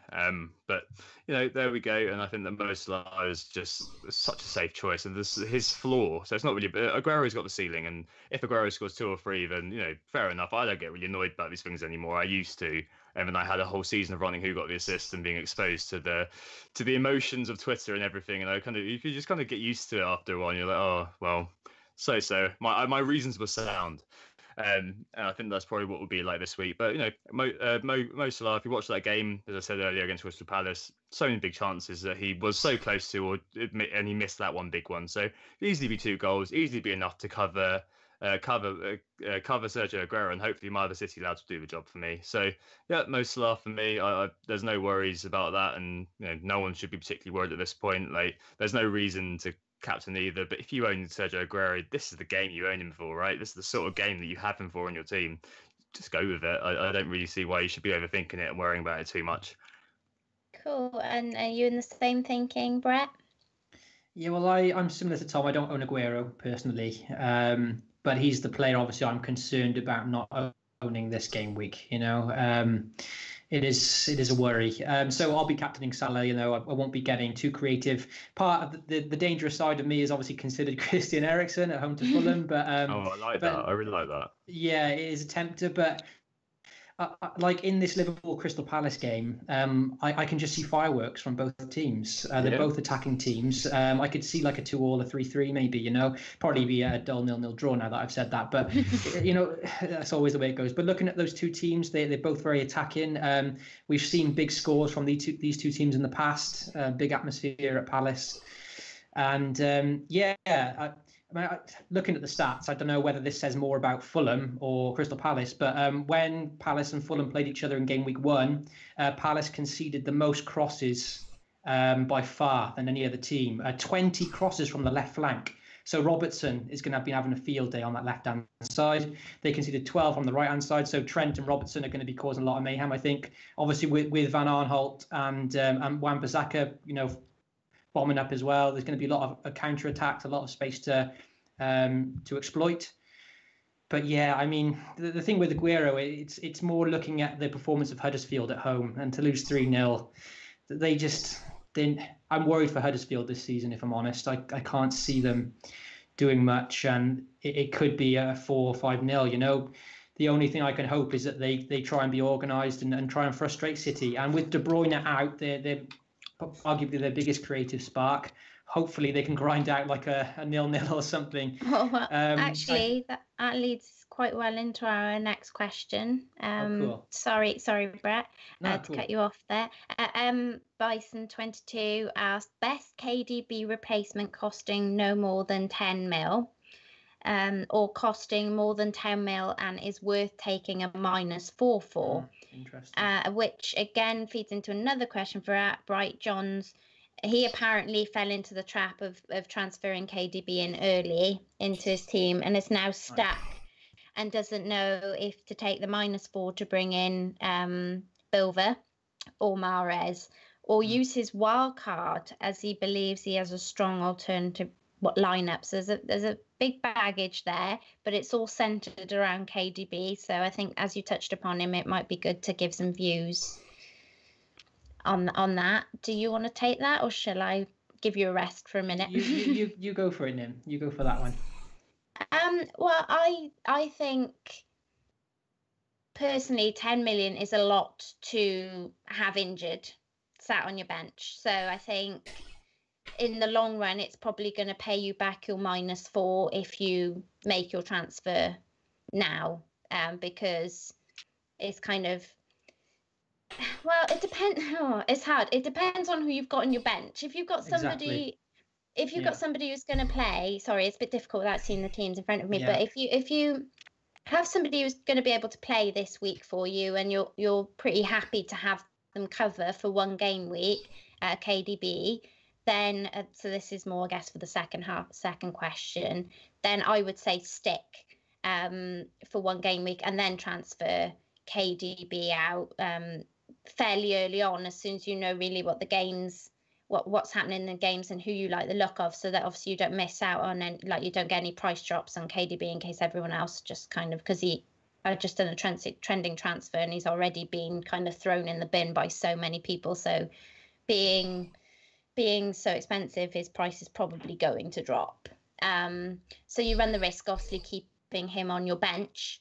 But there we go. And I think that Mo Salah is just such a safe choice, and this his floor. So it's not really. Aguero's got the ceiling, and if Aguero scores 2 or 3, then fair enough. I don't get really annoyed about these things anymore. I used to, and then I had a whole season of running who got the assist and being exposed to the emotions of Twitter and everything. And you could just kind of get used to it after a while. And you're like, oh well, so my reasons were sound. And I think that's probably what will be like this week. But Mo Salah, if you watch that game, as I said earlier, against Crystal Palace, so many big chances that he was so close to, and he missed that one big one. So easily be 2 goals, easily be enough to cover Sergio Aguero, and hopefully my other City lads will do the job for me. So yeah, Mo Salah for me. There's no worries about that, and no one should be particularly worried at this point. Like, there's no reason to captain either, but if you own Sergio Aguero, this is the game you own him for, right? This is the sort of game that you have him for on your team. Just go with it. I don't really see why you should be overthinking it and worrying about it too much. Cool. And are you in the same thinking, Brett? Yeah, well, I'm similar to Tom. I don't own Aguero personally, but he's the player obviously I'm concerned about not owning this game week. It is a worry. So I'll be captaining Salah. I won't be getting too creative. Part of the dangerous side of me is obviously considered Christian Eriksen at home to Fulham. But I like that. I really like that. Yeah, it is a tempter, but like in this Liverpool Crystal Palace game, I can just see fireworks from both teams. They're both attacking teams. I could see like a 2-2, a 3-3, maybe. Probably be a dull 0-0 draw now that I've said that. But that's always the way it goes. But looking at those two teams, they're both very attacking. We've seen big scores from these two teams in the past. Big atmosphere at Palace, and looking at the stats, I don't know whether this says more about Fulham or Crystal Palace, but when Palace and Fulham played each other in Game Week 1, Palace conceded the most crosses by far than any other team. 20 crosses from the left flank. So Robertson is going to be having a field day on that left-hand side. They conceded 12 on the right-hand side. So Trent and Robertson are going to be causing a lot of mayhem, I think. Obviously, with Van Aanholt and Wan-Bissaka, bombing up as well. There's going to be a lot of counter-attacks, a lot of space to exploit. But yeah, I mean, the thing with Aguero, it's more looking at the performance of Huddersfield at home, and to lose 3-0, they just didn't. I'm worried for Huddersfield this season, if I'm honest. I can't see them doing much, and it could be a 4 or 5-0. The only thing I can hope is that they try and be organised and try and frustrate City. And with De Bruyne out, they're arguably their biggest creative spark. Hopefully they can grind out like a 0-0 or something. Well, actually, that leads quite well into our next question. Cool. Sorry, Brett, to cool. Cut you off there. Bison22 asked, best KDB replacement costing no more than 10 mil, or costing more than 10 mil and is worth taking a -4 for. Interesting. Which again feeds into another question for Bright Johns. He apparently fell into the trap of transferring KDB in early into his team and is now stuck and doesn't know if to take the -4 to bring in Bilva or Mahrez, or use his wild card, as he believes he has a strong alternative lineup. So there's a big baggage there, but it's all centered around KDB. So I think, as you touched upon him, it might be good to give some views on that. Do you want to take that, or shall I give you a rest for a minute? You go for it, Nim. You go for that one. Well, I think personally 10 million is a lot to have injured, sat on your bench. So I think in the long run, it's probably going to pay you back your -4 if you make your transfer now, because it's kind of, well, it depends. Oh, it's hard. It depends on who you've got on your bench. If you've got somebody, if you've got somebody who's going to play, sorry, it's a bit difficult without seeing the teams in front of me, but if you have somebody who's going to be able to play this week for you, and you're pretty happy to have them cover for one game week, KDB, then so this is more, I guess, for the second question. Then I would say stick for one game week, and then transfer KDB out fairly early on, as soon as you know really what the games, what's happening in the games and who you like the look of, so that obviously you don't miss out on, and like you don't get any price drops on KDB in case everyone else just kind of, because I've just done a trending transfer and he's already been kind of thrown in the bin by so many people. So being so expensive, his price is probably going to drop. So you run the risk, obviously, keeping him on your bench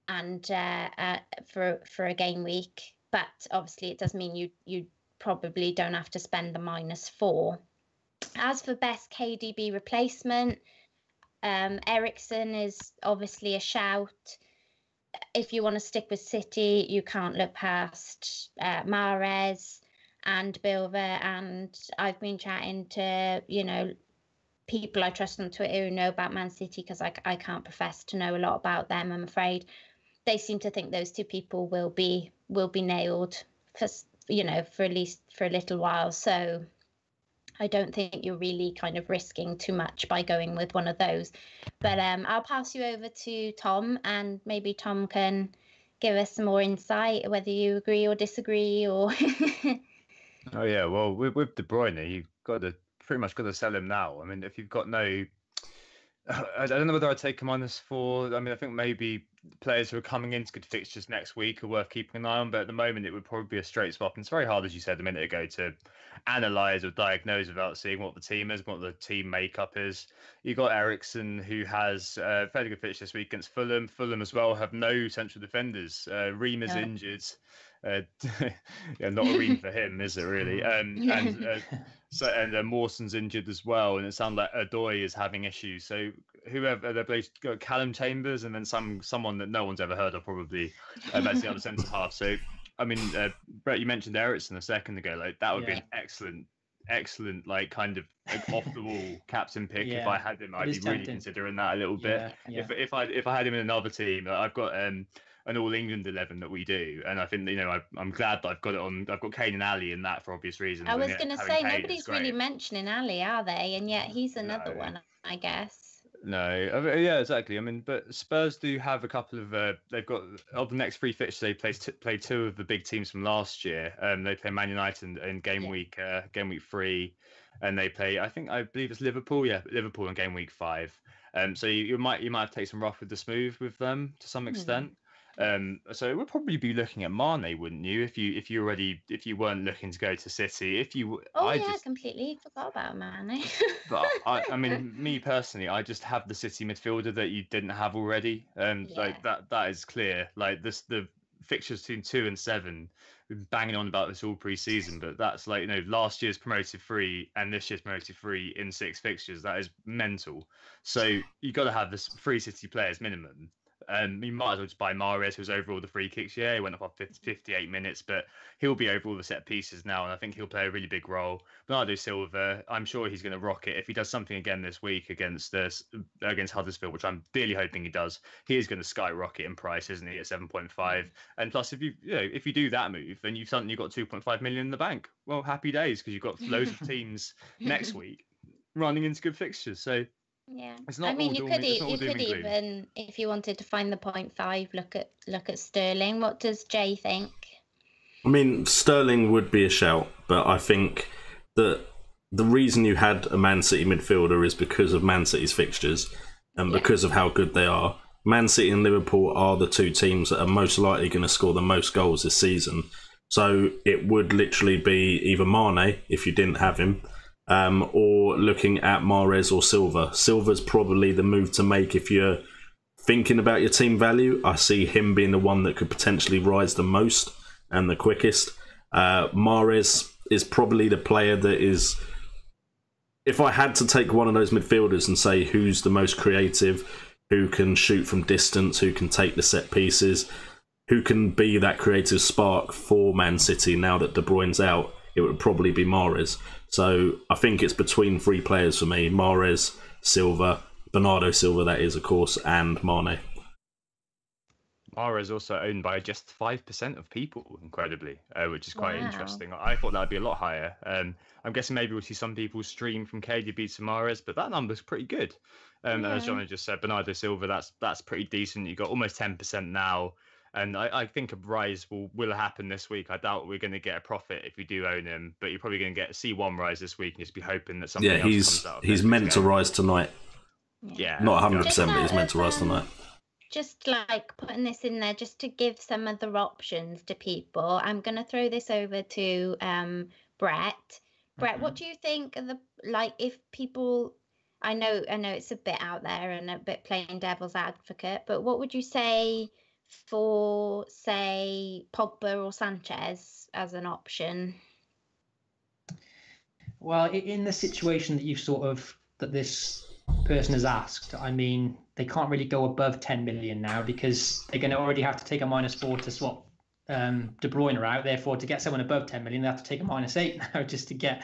and for a game week, but obviously it does mean you probably don't have to spend the -4. As for best KDB replacement, Eriksen is obviously a shout. If you want to stick with City, you can't look past Mahrez and Bilva. And I've been chatting to, people I trust on Twitter who know about Man City, because I can't profess to know a lot about them, I'm afraid. They seem to think those two people will be nailed for at least for a little while. So I don't think you're really kind of risking too much by going with one of those. But I'll pass you over to Tom, and maybe Tom can give us some more insight, whether you agree or disagree, or. Oh yeah, well, with De Bruyne, you've pretty much got to sell him now. I mean, if you've got no, I don't know whether I'd take a -4. I mean, I think maybe players who are coming into good fixtures next week are worth keeping an eye on, but at the moment it would probably be a straight swap. And it's very hard, as you said a minute ago, to analyse or diagnose without seeing what the team is, what the team makeup is. You've got Eriksen, who has a fairly good fixture this week against Fulham. Fulham as well have no central defenders. Ream is injured. Not a Ream for him, is it really? And Mawson's injured as well, and it sounds like Odoi is having issues. So whoever they've got Callum Chambers, and then someone that no one's ever heard of, probably that's the other centre half. So I mean, Brett, you mentioned Eriksen a second ago. Like that would be an excellent, like kind of off the wall captain pick. If I had him, I'd be really considering that a little bit. If I had him in another team, I've got an All England 11 that we do, and I think I'm glad that I've got it on. I've got Kane and Ali in that for obvious reasons. I was going to say nobody's really mentioning Ali, are they? And yet he's another one, I guess. No, yeah, exactly. I mean, but Spurs do have a couple of. They've got of the next 3 fixtures. They play 2 of the big teams from last year. They play Man United in game week 3, and they play. I believe it's Liverpool. Yeah, Liverpool in game week 5. So you might have to take some rough with the smooth with them to some extent. So it would probably be looking at Mane, wouldn't you? If you weren't looking to go to City, completely forgot about Mane. But I mean, me personally, I just have the City midfielder that you didn't have already. Like that is clear. Like the fixtures between 2 and 7, we've been banging on about this all pre-season, but that's like last year's promoted 3 and this year's promoted 3 in 6 fixtures. That is mental. So you got to have this 3 City players minimum. You might as well just buy Mahrez, who's over all the free kicks. Yeah, he went up 58 minutes, but he'll be over all the set pieces now, and I think he'll play a really big role. Bernardo Silva, I'm sure he's going to rock it. If he does something again this week against Huddersfield, which I'm really hoping he does, he is going to skyrocket in price, isn't he, at 7.5? And plus, if you do that move, then you've suddenly got 2.5 million in the bank. Well, happy days, because you've got loads of teams next week running into good fixtures. So. Yeah, I mean, you could even, if you wanted to find the 0.5, look at Sterling. What does Jay think? I mean, Sterling would be a shout, but I think that the reason you had a Man City midfielder is because of Man City's fixtures and because of how good they are. Man City and Liverpool are the 2 teams that are most likely going to score the most goals this season. So it would literally be either Mane, if you didn't have him, or looking at Mahrez or Silva. Silva's probably the move to make if you're thinking about your team value. I see him being the one that could potentially rise the most and the quickest. Mahrez is probably the player that is... If I had to take one of those midfielders and say who's the most creative, who can shoot from distance, who can take the set pieces, who can be that creative spark for Man City now that De Bruyne's out, it would probably be Mahrez. So I think it's between 3 players for me: Mahrez, Silva, Bernardo Silva, that is, of course, and Mane. Mara is also owned by just 5% of people, incredibly, which is quite interesting. I thought that would be a lot higher. I'm guessing maybe we'll see some people stream from KDB to Mahrez, but that number's pretty good. And as Johnny just said, Bernardo Silva, that's pretty decent. You've got almost 10% now. And I think a rise will happen this week. I doubt we're going to get a profit if we do own him, but you're probably going to see one rise this week and just be hoping that something else comes out. He's meant to rise tonight. Yeah. Not 100%, but he's meant to rise tonight. Just like putting this in there just to give some other options to people. I'm going to throw this over to Brett. Brett, what do you think of if people, I know it's a bit out there and a bit playing devil's advocate, but what would you say for, say, Pogba or Sanchez as an option? Well, in the situation that this person has asked, I mean, they can't really go above 10 million now because they're going to already have to take a -4 to swap De Bruyne out. Therefore, to get someone above 10 million, they have to take a -8 now just to get,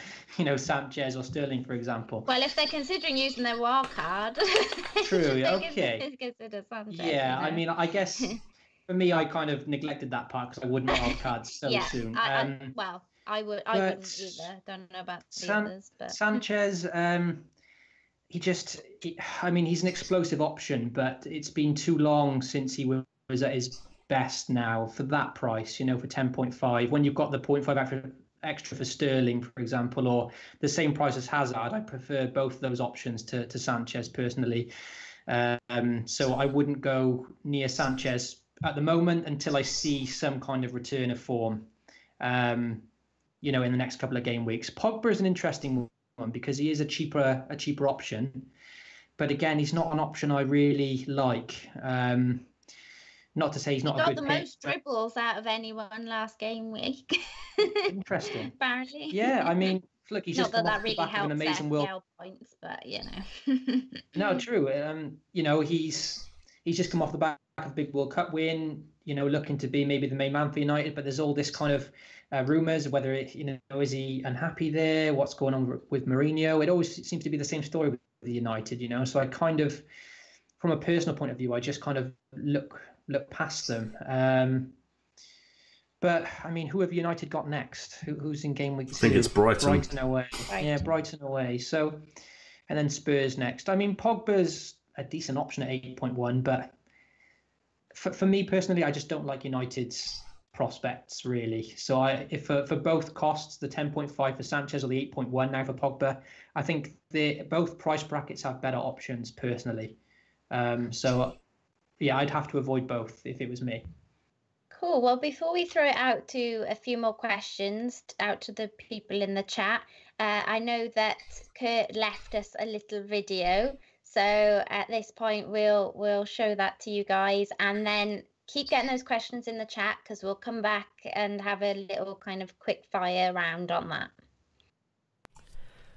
Sanchez or Sterling, for example. Well, if they're considering using their wild card, true. they Okay. Consider Sanchez. Yeah, I mean, I guess for me, I kind of neglected that part because I wouldn't wild card so soon. I wouldn't either. Don't know about the others, but Sanchez. He's an explosive option, but it's been too long since he was at his best now for that price, for 10.5. When you've got the 0.5 extra for Sterling, for example, or the same price as Hazard, I prefer both those options to Sanchez personally. So I wouldn't go near Sanchez at the moment until I see some kind of return of form, in the next couple of game weeks. Pogba is an interesting one because he is a cheaper option, but again, he's not an option I really like. Not to say he's not a good pick. He got the most dribbles out of anyone last game week. Interesting. Apparently. Yeah, I mean, look, he's just come off the back of an amazing World points, but No, true. He's just come off the back of a big World Cup win. Looking to be maybe the main man for United, but there's all this kind of rumours whether is he unhappy there? What's going on with Mourinho? It always seems to be the same story with United, So I kind of, from a personal point of view, I just kind of look past them. But I mean, who have United got next? Who's in game week 2? I think it's Brighton. Brighton away. Yeah, Brighton away. So, and then Spurs next. I mean, Pogba's a decent option at 8.1, but for me personally, I just don't like United's prospects really. So if for both costs, the 10.5 for Sanchez or the 8.1 now for Pogba, I think both price brackets have better options personally. So yeah, I'd have to avoid both if it was me. Cool. Well, before we throw it out to a few more questions out to the people in the chat, I know that Kurt left us a little video. So at this point, we'll show that to you guys, and then keep getting those questions in the chat because we'll come back and have a little kind of quick fire round on that.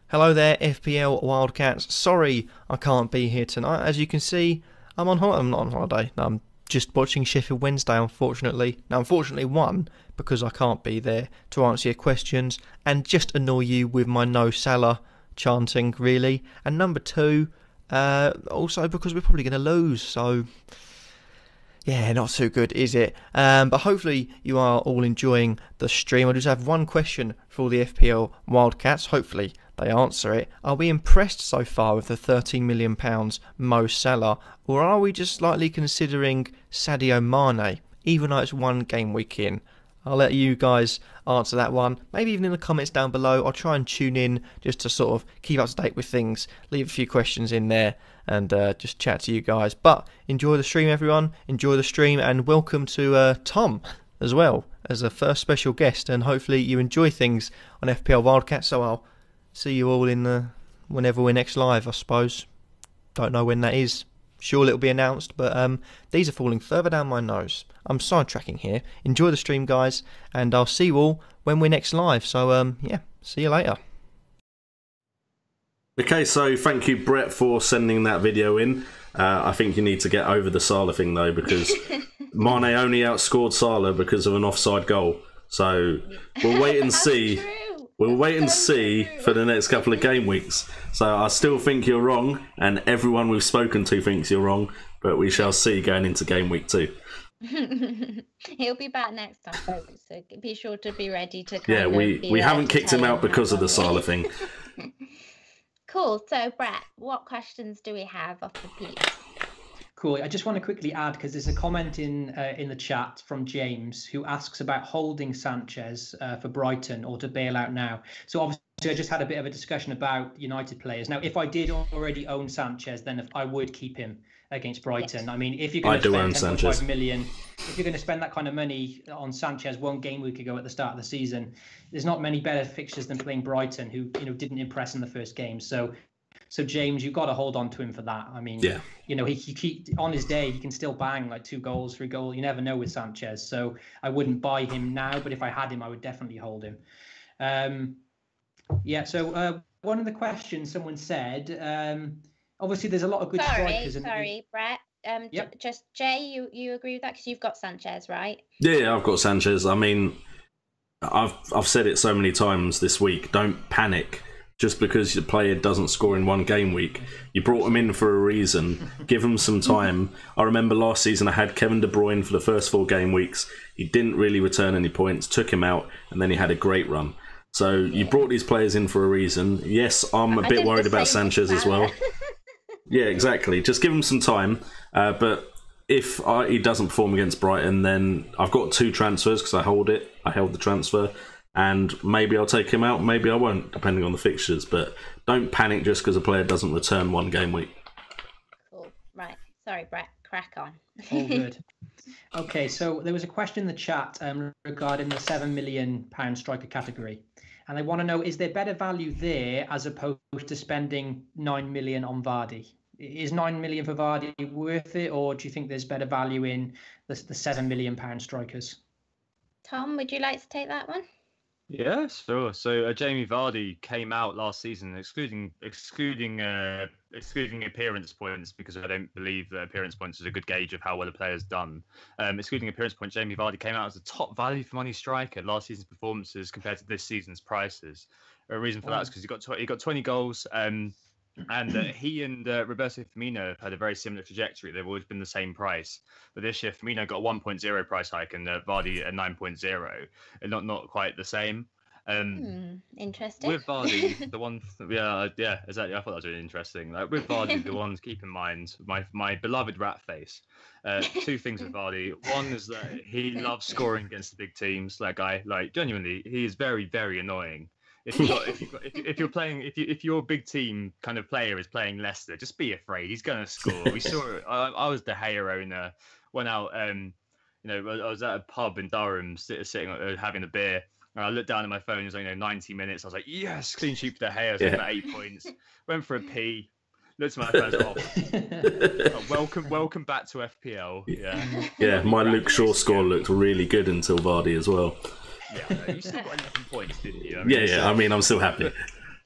Hello there, FPL WildCats. Sorry I can't be here tonight. As you can see, I'm on holiday. I'm not on holiday. No, I'm just watching Sheffield Wednesday, unfortunately. Now, unfortunately, one, because I can't be there to answer your questions and just annoy you with my no Salah chanting, really. And number two, also because we're probably going to lose, so yeah, not too good, is it? But hopefully you are all enjoying the stream. I just have one question for all the FPL WildCats. Hopefully they answer it. Are we impressed so far with the £13 million Mo Salah, or are we just slightly considering Sadio Mane, even though it's one game week in? I'll let you guys answer that one. Maybe even in the comments down below. I'll try and tune in just to sort of keep up to date with things. Leave a few questions in there and just chat to you guys. But enjoy the stream, everyone. Enjoy the stream, and welcome to Tom as well as a first special guest. And hopefully you enjoy things on FPL Wildcats. So I'll see you all in whenever we're next live, I suppose. Don't know when that is. Sure, it'll be announced, but these are falling further down my nose. I'm sidetracking here. Enjoy the stream, guys, and I'll see you all when we're next live. So, yeah, see you later. Okay, so thank you, Brett, for sending that video in. I think you need to get over the Salah thing, though, because Mane only outscored Salah because of an offside goal. So we'll wait and see. We'll wait and see for the next couple of game weeks. So I still think you're wrong, and everyone we've spoken to thinks you're wrong, but we shall see going into game week 2. He'll be back next time, folks, so be sure to be ready to we haven't kicked him out because of the Salah thing. Cool. So, Brett, what questions do we have off the peeps? Cool. I just want to quickly add, because there's a comment in the chat from James who asks about holding Sanchez for Brighton or to bail out now. So obviously I just had a bit of a discussion about United players. Now, if I did already own Sanchez, then I would keep him against Brighton. I mean, if you're going to spend 10.5 million, if you're going to spend that kind of money on Sanchez one game week ago at the start of the season, there's not many better fixtures than playing Brighton, who didn't impress in the first game. So James, you've got to hold on to him for that. I mean, he on his day, he can still bang like 2 goals, 3 goals. You never know with Sanchez. So I wouldn't buy him now, but if I had him, I would definitely hold him. So one of the questions someone said, obviously there's a lot of good strikers. Sorry, Brett. Just Jay, you agree with that because you've got Sanchez, right? Yeah, I've got Sanchez. I mean, I've said it so many times this week. Don't panic. Just because the player doesn't score in one game week, you brought him in for a reason. Give him some time. I remember last season I had Kevin De Bruyne for the first 4 game weeks. He didn't really return any points, took him out, and then he had a great run. So you brought these players in for a reason. Yes, I'm a bit worried about Sanchez as well. Yeah, exactly. Just give him some time. But if he doesn't perform against Brighton, then I've got 2 transfers because I held the transfer. And maybe I'll take him out, maybe I won't, depending on the fixtures. But don't panic just because a player doesn't return one game week. Cool. Right. Sorry, Brett. Crack on. All good. Okay, so there was a question in the chat regarding the £7 million striker category. And they want to know, is there better value there as opposed to spending 9 million on Vardy? Is 9 million for Vardy worth it, or do you think there's better value in the £7 million strikers? Tom, would you like to take that one? Yeah, sure. So Jamie Vardy came out last season, excluding appearance points, because I don't believe that appearance points is a good gauge of how well a player's done. Excluding appearance points, Jamie Vardy came out as a top value for money striker last season's performances compared to this season's prices. A reason for that is because he got 20 goals. And he and Roberto Firmino have had a very similar trajectory. They've always been the same price. But this year, Firmino got a 1.0 price hike and Vardy a 9.0. And not quite the same. Interesting. With Vardy, the one... Yeah, exactly. I thought that was really interesting. Like, with Vardy, the one to keep in mind, my beloved rat face. 2 things with Vardy. One is that he loves scoring against the big teams. That guy, like, genuinely, he is very, very annoying. If your big team kind of player is playing Leicester, just be afraid. He's going to score. We saw it. I was the Gea owner. Went out. I was at a pub in Durham, sitting having a beer. And I looked down at my phone. It was 90 minutes. I was like, yes, clean sheet for the Gea. So about 8 points. Went for a pee. Looked at my phone. Welcome back to FPL. Yeah. My Luke Shaw score looked really good until Vardy as well. Yeah, you still got 11 points, didn't you? I mean, I'm still happy.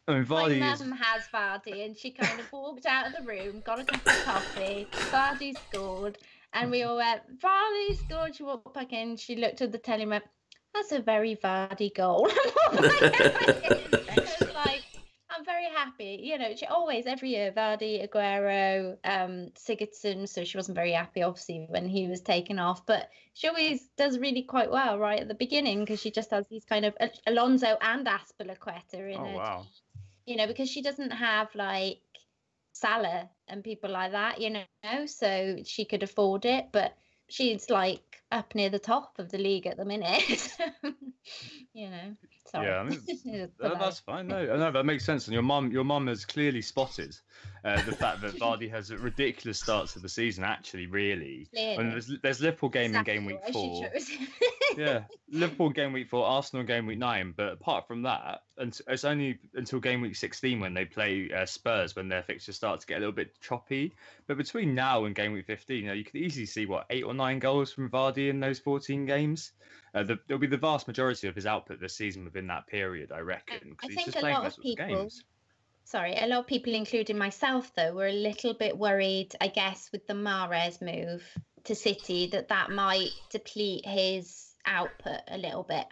My mum has Vardy, and she kind of walked out of the room, got a cup of coffee, Vardy scored, and we all went, Vardy scored. She walked back in, she looked at the telly and went, that's a very Vardy goal. It was like, I'm very happy. She always, every year, Vardy, Aguero, Sigurdsson, so she wasn't very happy, obviously, when he was taken off. But she always does really quite well right at the beginning because she just has these kind of Alonso and Azpilicueta in her wow. team, because she doesn't have, like, Salah and people like that, so she could afford it. But she's, like, up near the top of the league at the minute. Sorry. Yeah, I mean, that's fine. No, that makes sense. And your mum has clearly spotted the fact that Vardy has a ridiculous start to the season. Actually, really, and there's Liverpool game in game week 4. Yeah, Liverpool game week 4, Arsenal game week 9. But apart from that, and it's only until game week 16 when they play Spurs when their fixtures start to get a little bit choppy. But between now and game week 15, you could easily see 8 or 9 goals from Vardy in those 14 games. There'll be the vast majority of his output this season within that period, I reckon. I think a lot of people, including myself, though, were a little bit worried, I guess, with the Mahrez move to City, that might deplete his output a little bit.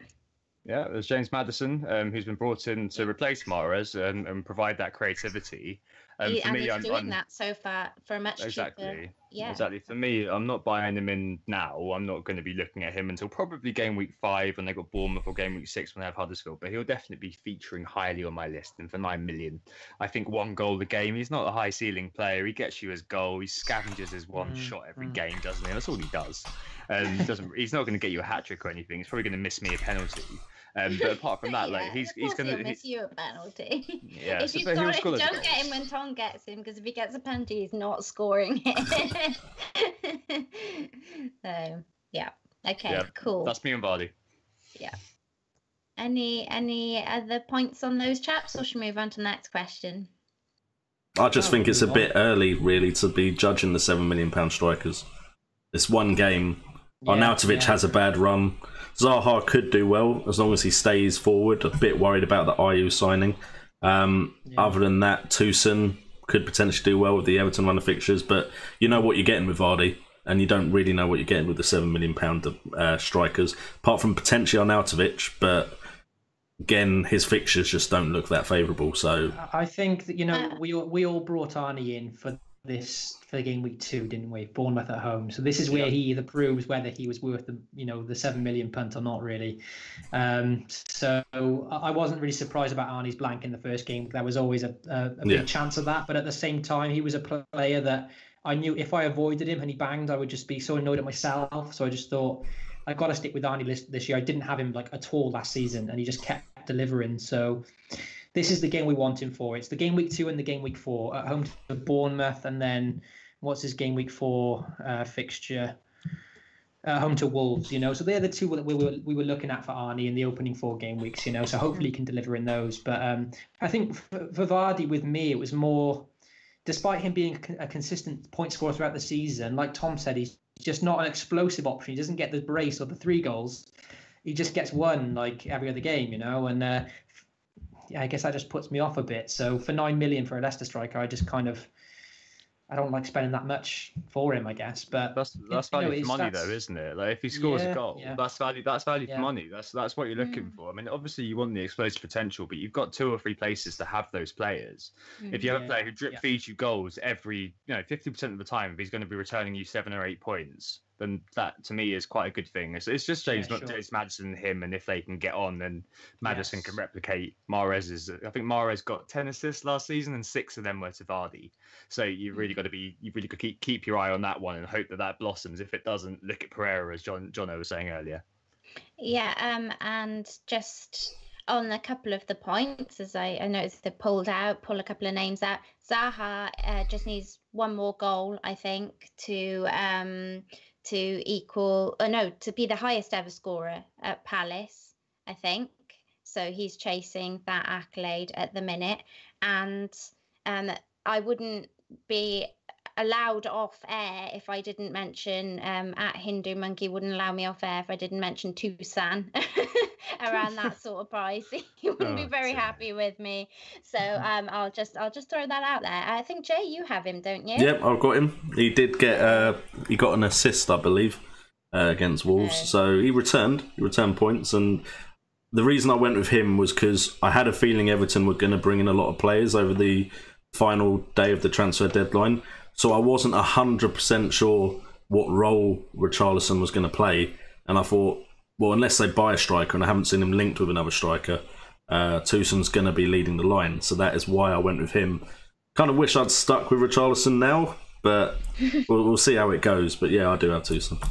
Yeah, there's James Maddison, who's been brought in to replace Mahrez and provide that creativity. For And me, he's doing that so far for a much exactly, cheaper. Yeah, exactly. For me, I'm not buying him in now. I'm not going to be looking at him until probably game week 5 when they got Bournemouth, or game week 6 when they have Huddersfield. But he'll definitely be featuring highly on my list. And for 9 million, I think 1 goal a game. He's not a high ceiling player. He gets you his goal. He scavenges his one shot every game, doesn't he? That's all he does. He's not going to get you a hat trick or anything. He's probably going to miss me a penalty. But apart from that, like he's going to miss you a penalty. Yeah, if you've got it, don't get him when Tom gets him, because if he gets a penalty, he's not scoring it. So yeah, okay, yeah, cool. That's me and Vardy. Yeah. Any other points on those chaps, or should we move on to the next question? I just think it's a bit early, really, to be judging the £7 million strikers. It's one game. Arnautovic has a bad run. Zaha could do well as long as he stays forward. A bit worried about the Ayew signing. Other than that, Toussaint could potentially do well with the Everton run of fixtures, but you know what you're getting with Vardy, and you don't really know what you're getting with the £7 million strikers, apart from potentially Arnautovic, but again, his fixtures just don't look that favourable. So I think that we all brought Arnie in for game week 2, didn't we? Bournemouth at home. So this is where he either proves whether he was worth the 7 million punt or not, really. So I wasn't really surprised about Arnie's blank in the first game. There was always a big chance of that, but at the same time, he was a player that I knew if I avoided him and he banged, I would just be so annoyed at myself. So I just thought, I've got to stick with Arnie this year. I didn't have him like at all last season, and he just kept delivering. So this is the game we want him for. It's the game week 2 and the game week 4 at home to Bournemouth, and then what's his game week 4 fixture? Home to Wolves. So they're the two that we were looking at for Arnie in the opening 4 game weeks. So hopefully he can deliver in those. But I think for Vardy, with me, it was more, despite him being a consistent point scorer throughout the season, like Tom said, he's just not an explosive option. He doesn't get the brace or the 3 goals. He just gets 1 like every other game, and I guess that just puts me off a bit. So for 9 million for a Leicester striker, I just I don't like spending that much for him, I guess. But that's value for money, though, isn't it? Like if he scores a goal, that's value for money. That's what you're looking for. I mean, obviously you want the explosive potential, but you've got 2 or 3 places to have those players. If you have a player who drip feeds you goals every 50% of the time, if he's going to be returning you 7 or 8 points, then that to me is quite a good thing. It's just James Maddison and him, and if they can get on, then Maddison can replicate Mahrez's. I think Mahrez got 10 assists last season, and 6 of them were to Vardy. So you've really got to keep your eye on that one and hope that blossoms. If it doesn't, look at Pereira, as Jono was saying earlier. Yeah, and just on a couple of the points, as I noticed they pull a couple of names out. Zaha just needs 1 more goal, I think, to be the highest ever scorer at Palace, I think. So he's chasing that accolade at the minute, and I wouldn't be allowed off air if I didn't mention at Hindu Monkey wouldn't allow me off air if I didn't mention Toussaint around that sort of price. He wouldn't be very happy with me. So I'll just throw that out there. I think Jay, you have him, don't you? Yep, I've got him. He did get he got an assist, I believe, against Wolves. So he returned points, and the reason I went with him was because I had a feeling Everton were going to bring in a lot of players over the final day of the transfer deadline. So I wasn't 100% sure what role Richarlison was going to play. And I thought, well, unless they buy a striker, and I haven't seen him linked with another striker, Toussaint's going to be leading the line. So that is why I went with him. Kind of wish I'd stuck with Richarlison now, but we'll see how it goes. But yeah, I do have Toussaint.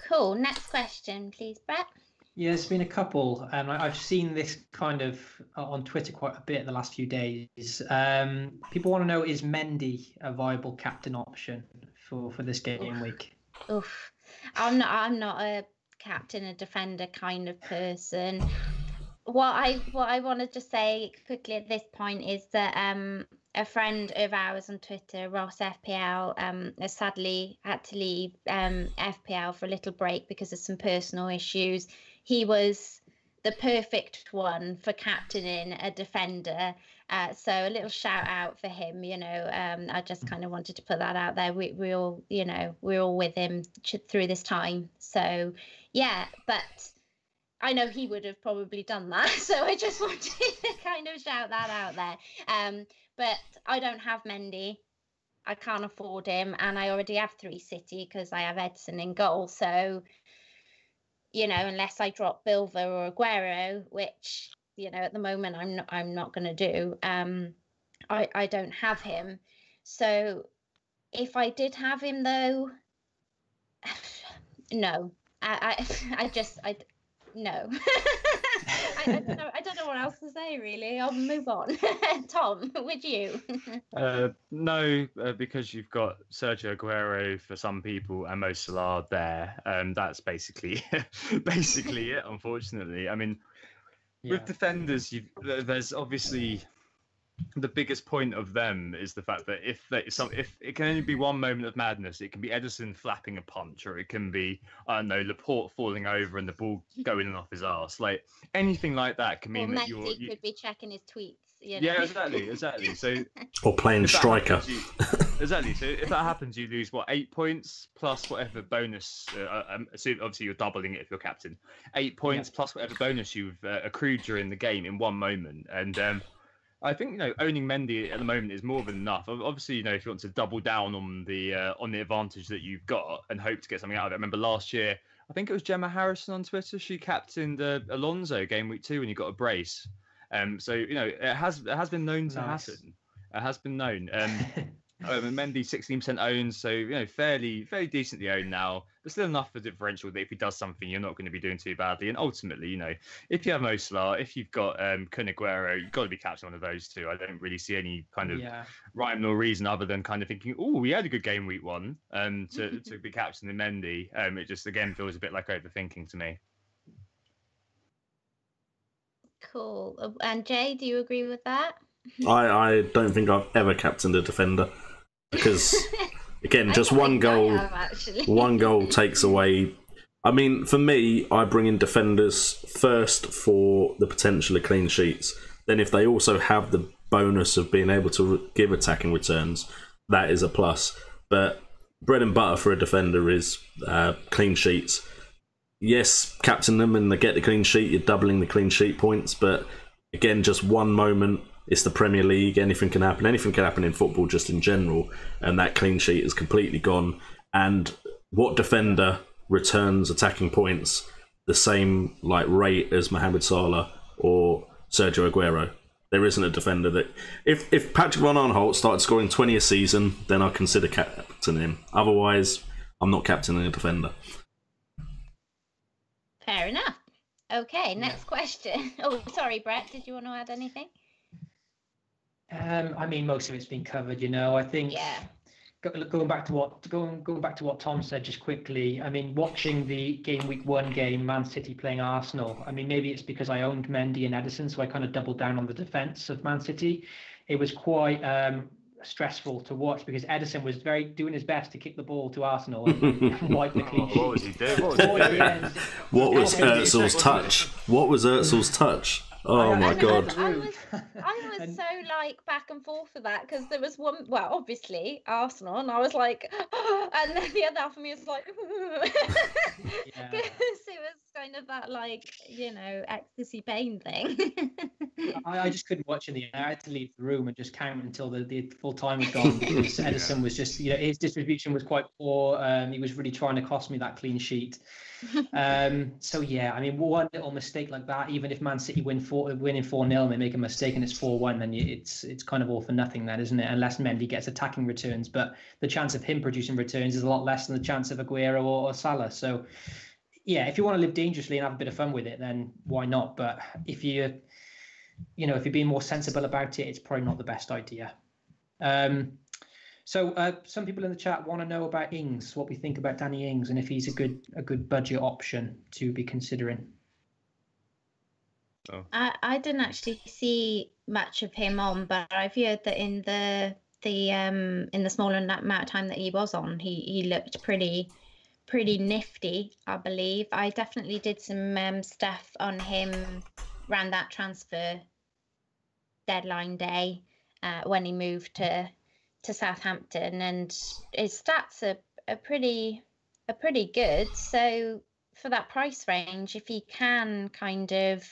Cool. Next question, please, Brett. Yeah, there's been a couple. I've seen this kind of on Twitter quite a bit the last few days. People want to know, is Mendy a viable captain option for this game week? Oof. I'm not a captain, a defender kind of person. What I want to just say quickly at this point is that a friend of ours on Twitter, Ross FPL, sadly had to leave FPL for a little break because of some personal issues. He was the perfect one for captaining a defender. So a little shout out for him, I just kind of wanted to put that out there. We're all with him through this time. So yeah, but I know he would have probably done that, so I just wanted to kind of shout that out there. But I don't have Mendy. I can't afford him, and I already have 3 City because I have Edson in goal. So, unless I drop Bilva or Aguero, which at the moment I'm not going to do. I don't have him. So if I did have him though, no, no. I don't know what else to say really. I'll move on. Tom, would you? No, because you've got Sergio Aguero for some people and Mo Salah there. That's basically basically it. Unfortunately, I mean, with defenders, there's obviously the biggest point of them is the fact that if it can only be one moment of madness, it can be Edison flapping a punch, or it can be, I don't know, Laporte falling over and the ball going in off his arse. Like anything like that can mean that you could be checking his tweets. Yeah, exactly. So or playing striker. Exactly. So if that happens, you lose 8 points plus whatever bonus. So obviously you're doubling it if you're captain. 8 points plus whatever bonus you've accrued during the game in one moment, and I think owning Mendy at the moment is more than enough. Obviously, if you want to double down on the advantage that you've got and hope to get something out of it. I remember last year, I think it was Gemma Harrison on Twitter. She captained Alonso game week 2 when he got a brace. So it has been known to happen. It has been known. Mendy 16% owned, so fairly decently owned now, but still enough for differential that if he does something, you're not going to be doing too badly. And ultimately, if you have Mo Salah, if you've got Kun Aguero, you've got to be captain one of those two. I don't really see any kind of rhyme or reason other than kind of thinking, oh, we had a good game week 1, to be captain in Mendy. It just again feels a bit like overthinking to me. Cool. And Jay, do you agree with that? I don't think I've ever captained a defender because, again, just one goal. One goal takes away. I mean, for me, I bring in defenders first for the potential of clean sheets. Then, if they also have the bonus of being able to give attacking returns, that is a plus. But bread and butter for a defender is clean sheets. Yes, captain them and they get the clean sheet. You're doubling the clean sheet points, but again, just one moment. It's the Premier League. Anything can happen. Anything can happen in football, just in general. And that clean sheet is completely gone. And what defender returns attacking points the same rate as Mohamed Salah or Sergio Aguero? There isn't a defender that. If Patrick Van Aanholt started scoring 20 a season, then I consider captaining him. Otherwise, I'm not captaining a defender. Fair enough. Okay, next question. Oh, sorry, Brett. Did you want to add anything? I mean, most of it's been covered. I think going back to what Tom said just quickly. I mean, watching the week 1 game, Man City playing Arsenal. I mean, maybe it's because I owned Mendy and Edison, so I kind of doubled down on the defense of Man City. It was quite stressful to watch because Edison was doing his best to kick the ball to Arsenal and wipe the clean sheet. What was he doing? What was Özil's touch? What was Özil's touch? Oh my God! I was so back and forth for that because there was one. Well, obviously Arsenal, and I was like, and then the other half of me was like, because it was kind of that ecstasy pain thing. I just couldn't watch it. I had to leave the room and just count until the full time had gone because Edison was just his distribution was quite poor. He was really trying to cost me that clean sheet. So I mean, one little mistake like that, even if Man City winning 4-0 and they make a mistake and it's 4-1, then it's kind of all for nothing then, isn't it? Unless Mendy gets attacking returns, but the chance of him producing returns is a lot less than the chance of Aguero or Salah. So if you want to live dangerously and have a bit of fun with it, then why not? But if you're being more sensible about it, it's probably not the best idea. So some people in the chat want to know about Ings, what we think about Danny Ings, and if he's a good budget option to be considering. Oh. I didn't actually see much of him on, but I've heard that in the smaller amount of time that he was on, he looked pretty nifty, I believe. I definitely did some stuff on him around that transfer deadline day when he moved to Southampton, and his stats are pretty good. So for that price range, if he can kind of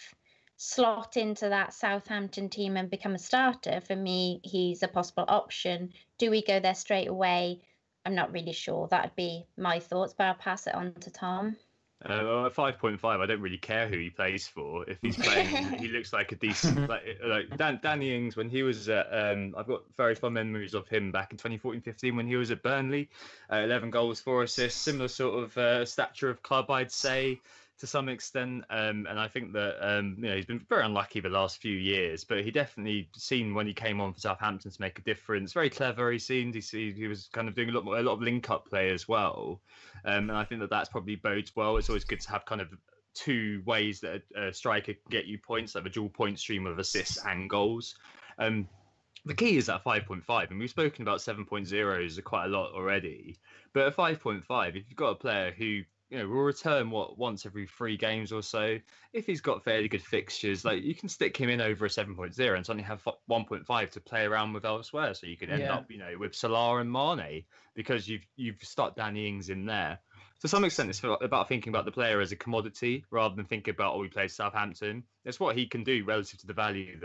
slot into that Southampton team and become a starter, for me, he's a possible option. Do we go there straight away? I'm not really sure. That'd be my thoughts, but I'll pass it on to Tom. At 5.5, I don't really care who he plays for. If he's playing, he looks like a decent, like Danny Ings when he was at. I've got very fond memories of him back in 2014-15 when he was at Burnley. 11 goals, 4 assists, similar sort of stature of club, I'd say, to some extent. And I think that he's been very unlucky the last few years, but he definitely seen when he came on for Southampton to make a difference. Very clever. He was kind of doing a lot of link-up play as well. And I think that that's probably bodes well. It's always good to have kind of two ways that a striker can get you points, like a dual point stream of assists and goals. The key is at 5.5, and we've spoken about 7.0s quite a lot already. But at 5.5, if you've got a player who will return once every 3 games or so, if he's got fairly good fixtures, like you can stick him in over a 7.0 and suddenly have 1.5 to play around with elsewhere. So you could end up, with Salah and Mane because you've stuck Danny Ings in there. To some extent, it's about thinking about the player as a commodity rather than thinking about, we play Southampton. It's what he can do relative to the value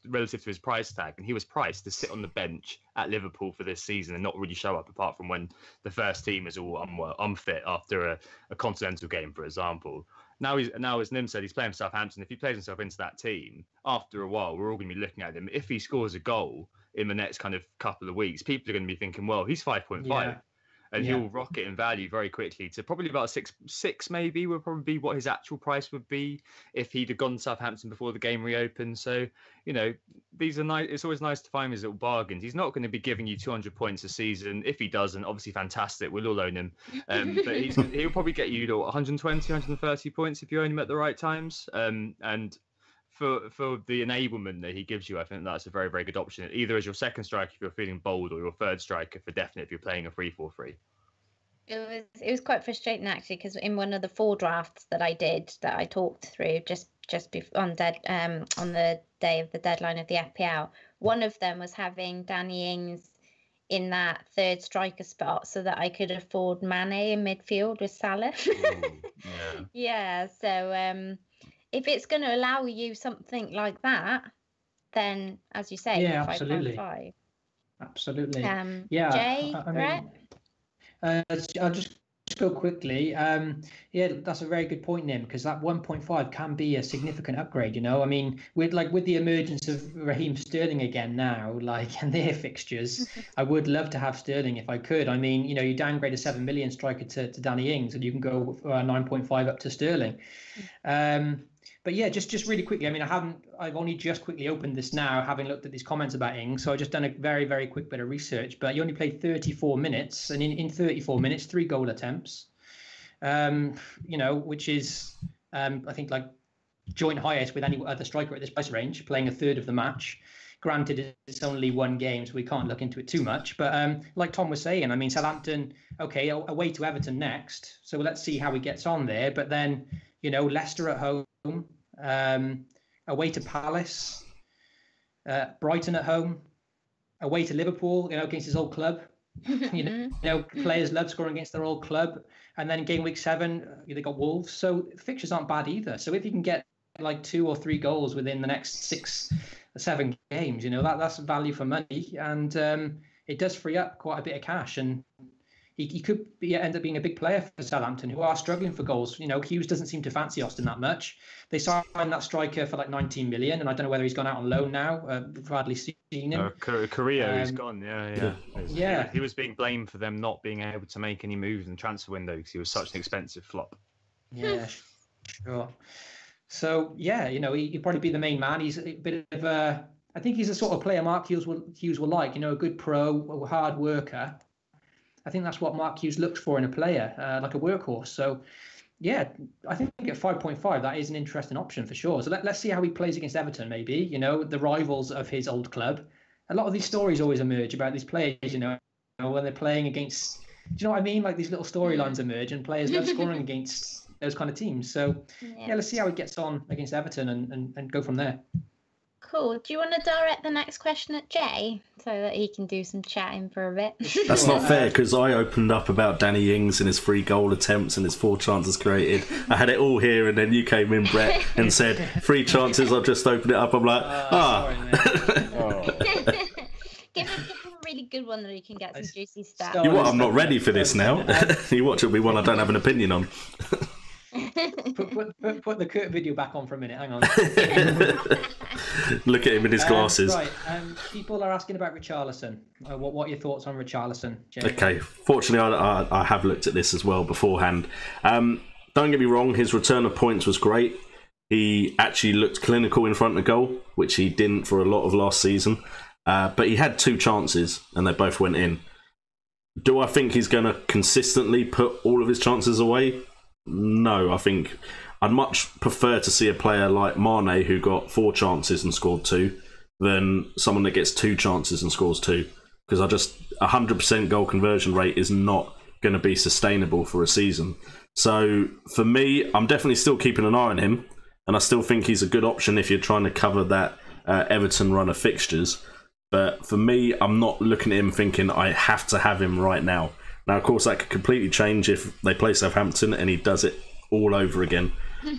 relative to his price tag. And he was priced to sit on the bench at Liverpool for this season and not really show up apart from when the first team is all unfit after a continental game, for example. Now, as Nim said, he's playing for Southampton. If he plays himself into that team, after a while, we're all going to be looking at him. If he scores a goal in the next kind of couple of weeks, people are going to be thinking, well, he's 5.5. Yeah. And he'll rocket in value very quickly to probably about 6 maybe would probably be what his actual price would be if he'd have gone to Southampton before the game reopened. So, these are nice. It's always nice to find these little bargains. He's not going to be giving you 200 points a season. If he doesn't, obviously fantastic. We'll all own him. But he'll probably get you 120, 130 points if you own him at the right times. And for the enablement that he gives you, I think that's a very, very good option. Either as your second striker if you're feeling bold, or your third striker for definite if you're playing a 3-4-3. It was quite frustrating actually, because in one of the 4 drafts that I did, that I talked through just on the day of the deadline of the FPL, one of them was having Danny Ings in that third striker spot so that I could afford Mane in midfield with Salah. Ooh, yeah. So if it's going to allow you something like that, then, as you say, 5.5. Absolutely. Jay, Brett? I'll just go quickly. That's a very good point, Nim, because that 1.5 can be a significant upgrade. I mean, with the emergence of Raheem Sterling again now, and their fixtures, I would love to have Sterling if I could. I mean, you downgrade a 7 million striker to Danny Ings, and you can go 9.5 up to Sterling. But yeah, just really quickly. I mean, I've only just quickly opened this now, having looked at these comments about Ings. So I just done a very, very quick bit of research. But he only played 34 minutes, and in 34 minutes, 3 goal attempts. Which is I think like joint highest with any other striker at this price range, playing a third of the match. Granted, it's only 1 game, so we can't look into it too much. But like Tom was saying, I mean, Southampton, okay, away to Everton next. So let's see how he gets on there. But then, Leicester at home. Away to Palace, Brighton at home, away to Liverpool, against his old club. Players love scoring against their old club. And then game week 7, they got Wolves. So fixtures aren't bad either. So if you can get like 2 or 3 goals within the next 6 or 7 games, that's value for money. And it does free up quite a bit of cash. And he could end up being a big player for Southampton, who are struggling for goals. Hughes doesn't seem to fancy Austin that much. They signed that striker for like 19 million, and I don't know whether he's gone out on loan now. We've hardly seen him. Carrillo, he's gone. Yeah. He was being blamed for them not being able to make any moves in the transfer window because he was such an expensive flop. Yeah, sure. So yeah, he'd probably be the main man. He's a bit of a. I think he's the sort of player Mark Hughes will like. A good pro, a hard worker. I think that's what Mark Hughes looks for in a player, like a workhorse. So, yeah, I think at 5.5, that is an interesting option for sure. So let's see how he plays against Everton, maybe, the rivals of his old club. A lot of these stories always emerge about these players, when they're playing against, do you know what I mean? Like these little storylines emerge and players love scoring against those kind of teams. So, yeah, let's see how he gets on against Everton and go from there. Cool. Do you want to direct the next question at Jay so that he can do some chatting for a bit? That's not fair, because I opened up about Danny Ings and his 3 goal attempts and his 4 chances created. I had it all here, and then you came in, Brett, and said 3 chances. I've just opened it up. I'm like, Sorry, mate. Give him a really good one that he can get some juicy stuff. you what? I'm not ready for this now. You watch, it'll be one I don't have an opinion on. Put the Kurt video back on for a minute. Hang on. Look at him in his glasses. Right. People are asking about Richarlison. What are your thoughts on Richarlison, Jay? Okay. Fortunately, I have looked at this as well beforehand. Don't get me wrong. His return of points was great. He actually looked clinical in front of goal, which he didn't for a lot of last season. But he had 2 chances, and they both went in. Do I think he's going to consistently put all of his chances away? No, I think I'd much prefer to see a player like Mane, who got 4 chances and scored 2, than someone that gets 2 chances and scores 2. Because 100% goal conversion rate is not going to be sustainable for a season. So for me, I'm definitely still keeping an eye on him, and I still think he's a good option if you're trying to cover that Everton run of fixtures. But for me, I'm not looking at him thinking I have to have him right now. Now, of course, that could completely change if they play Southampton and he does it all over again.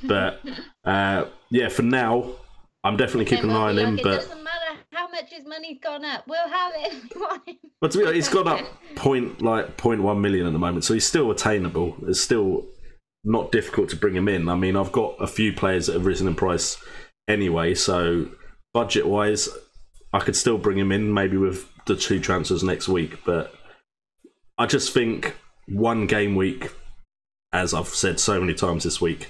But yeah, for now, I'm definitely keeping an eye on him. It but doesn't matter how much his money's gone up. We'll have it. But to be honest, he's gone up 0.1 million at the moment, so he's still attainable. It's still not difficult to bring him in. I mean, I've got a few players that have risen in price anyway, so budget-wise, I could still bring him in, maybe with the 2 transfers next week, but I just think one game week, as I've said so many times this week,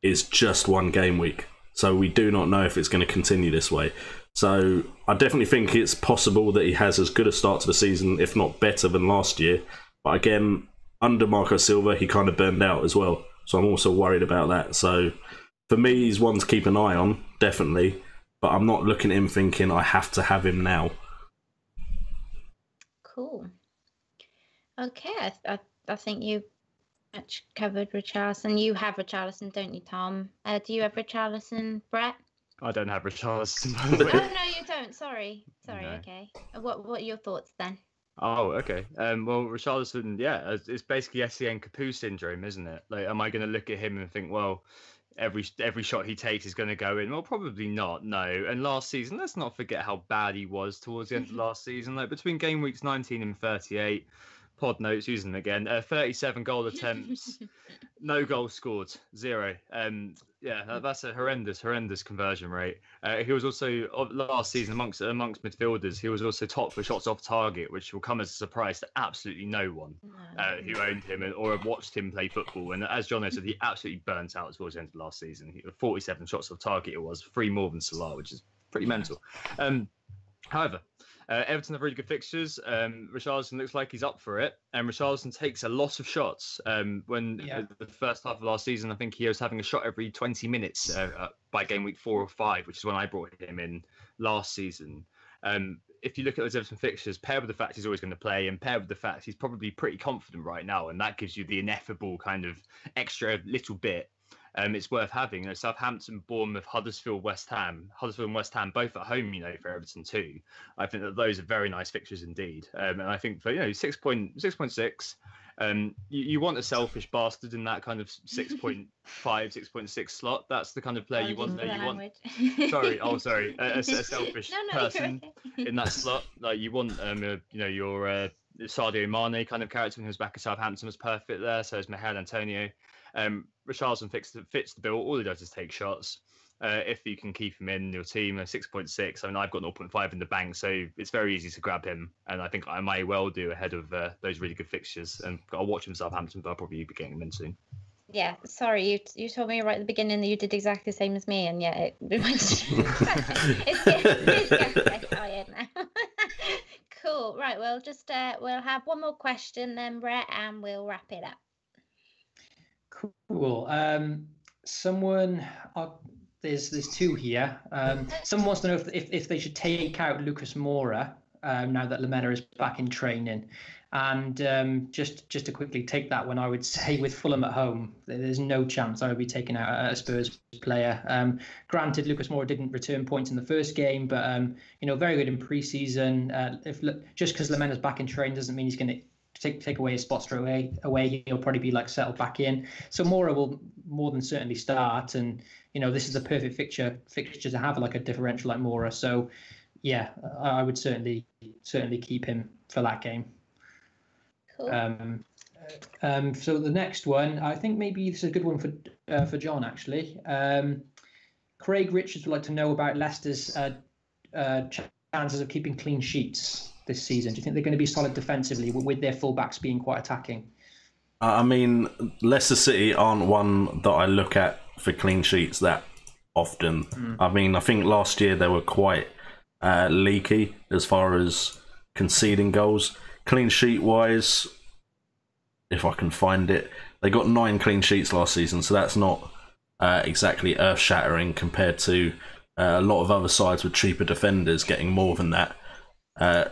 is just one game week. So we do not know if it's going to continue this way. So I definitely think it's possible that he has as good a start to the season, if not better than last year. But again, under Marco Silva, he kind of burned out as well. So I'm also worried about that. So for me, he's one to keep an eye on, definitely. But I'm not looking at him thinking I have to have him now. Cool. Okay, I think you much covered Richarlison. You have Richarlison, don't you, Tom? Do you have Richarlison, Brett? I don't have Richarlison. Oh no, you don't. Sorry. No. Okay. What are your thoughts then? Oh, okay. Well, Richarlison, yeah, it's basically SCN Capoue syndrome, isn't it? Like, am I going to look at him and think, well, every shot he takes is going to go in? Well, probably not. No. And last season, let's not forget how bad he was towards the end of last season. Like between game weeks 19 and 38. Pod notes, using them again. 37 goal attempts, no goals scored, 0. Yeah, that's a horrendous conversion rate. He was also last season amongst midfielders. He was also top for shots off target, which will come as a surprise to absolutely no one who owned him or watched him play football. And as John said, he absolutely burnt out towards the end of last season. 47 shots off target it was, 3 more than Salah, which is pretty mental. However, Everton have really good fixtures. Richarlison looks like he's up for it, and Richarlison takes a lot of shots. The first half of last season, I think he was having a shot every 20 minutes by game week 4 or 5, which is when I brought him in last season. If you look at those Everton fixtures, paired with the fact he's always going to play, and paired with the fact he's probably pretty confident right now, and that gives you the ineffable kind of extra little bit. It's worth having. Southampton, Bournemouth, Huddersfield, West Ham, both at home, for Everton too. I think that those are very nice fixtures indeed. And I think for 6.6, you want a selfish bastard in that kind of 6.5, 6.6 slot. That's the kind of player you want. Sorry, a selfish person in that slot. Like you want, your Sadio Mane kind of character when he was back at Southampton was perfect there. So is Mohamed Antonio. Richarlison fits the bill. All he does is take shots. If you can keep him in your team, 6.6. I mean, I've got 0.5 in the bank, so it's very easy to grab him. And I think I may well do ahead of those really good fixtures. And I'll watch him Southampton, but I'll probably be getting him in soon. Yeah, sorry, you told me right at the beginning that you did exactly the same as me, and yet it it's getting tired now. Cool. Right. Well, just we'll have one more question then, Brett, and we'll wrap it up. Cool. There's 2 here. Someone wants to know if they should take out Lucas Moura now that Lamela is back in training, And just to quickly take that one, I would say with Fulham at home, there's no chance I would be taking out a Spurs player. Granted, Lucas Moura didn't return points in the first game, but very good in pre-season. Just because Lamena's back in training doesn't mean he's going to take away his spot straight away. He'll probably be settled back in. So Moura will more than certainly start, and this is the perfect fixture to have a differential like Moura. So yeah, I would certainly keep him for that game. Cool. So the next one, I think maybe this is a good one for John actually. Craig Richards would like to know about Leicester's chances of keeping clean sheets this season. Do you think they're going to be solid defensively with their fullbacks being quite attacking? I mean, Leicester City aren't one that I look at for clean sheets that often. I mean, I think last year they were quite leaky as far as conceding goals. Clean sheet wise, if I can find it, they got 9 clean sheets last season, so that's not exactly earth shattering compared to a lot of other sides with cheaper defenders getting more than that.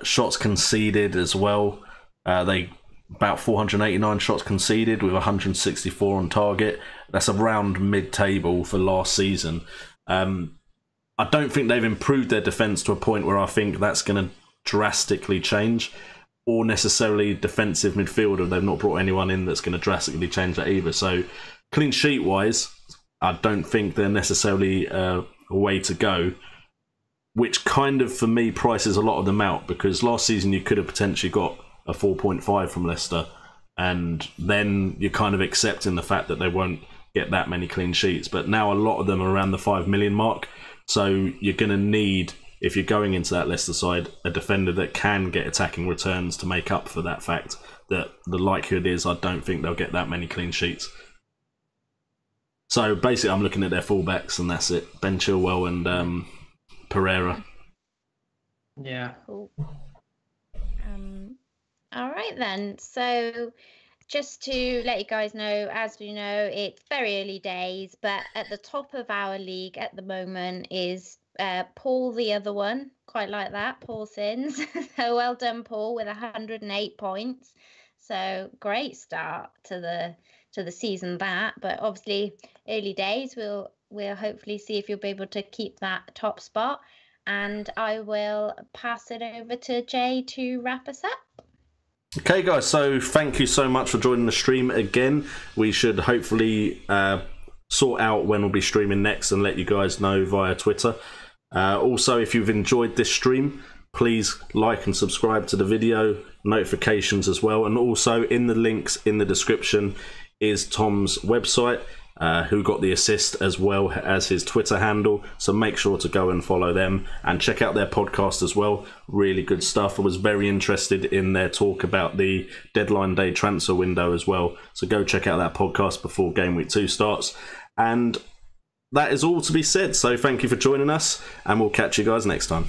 Shots conceded as well, they about 489 shots conceded with 164 on target. That's around mid-table for last season. I don't think they've improved their defence to a point where I think that's going to drastically change, or necessarily defensive midfielder. They've not brought anyone in that's going to drastically change that either. So clean sheet wise, I don't think they're necessarily a way to go, which kind of for me prices a lot of them out, because last season you could have potentially got a 4.5 from Leicester, and then you're kind of accepting the fact that they won't get that many clean sheets. But now a lot of them are around the 5 million mark, so you're going to need, if you're going into that Leicester side, a defender that can get attacking returns to make up for that fact that the likelihood is I don't think they'll get that many clean sheets. So basically I'm looking at their fullbacks and that's it. Ben Chilwell and Pereira. Yeah. Cool. All right then. So just to let you guys know, as we know, it's very early days, but at the top of our league at the moment is Paul, the other one, quite like that, Paul Sins. So well done, Paul, with 108 points. So great start to the season, that. But obviously early days, we'll hopefully see if you'll be able to keep that top spot. And I will pass it over to Jay to wrap us up. Okay, guys, so thank you so much for joining the stream again. We should hopefully sort out when we'll be streaming next and let you guys know via Twitter. Also, if you've enjoyed this stream, please like and subscribe to the video, notifications as well. And also in the links in the description is Tom's website, who got the assist as well as his Twitter handle. So make sure to go and follow them and check out their podcast as well. Really good stuff. I was very interested in their talk about the deadline day transfer window as well. So go check out that podcast before Game Week 2 starts. And that is all to be said. So thank you for joining us, and we'll catch you guys next time.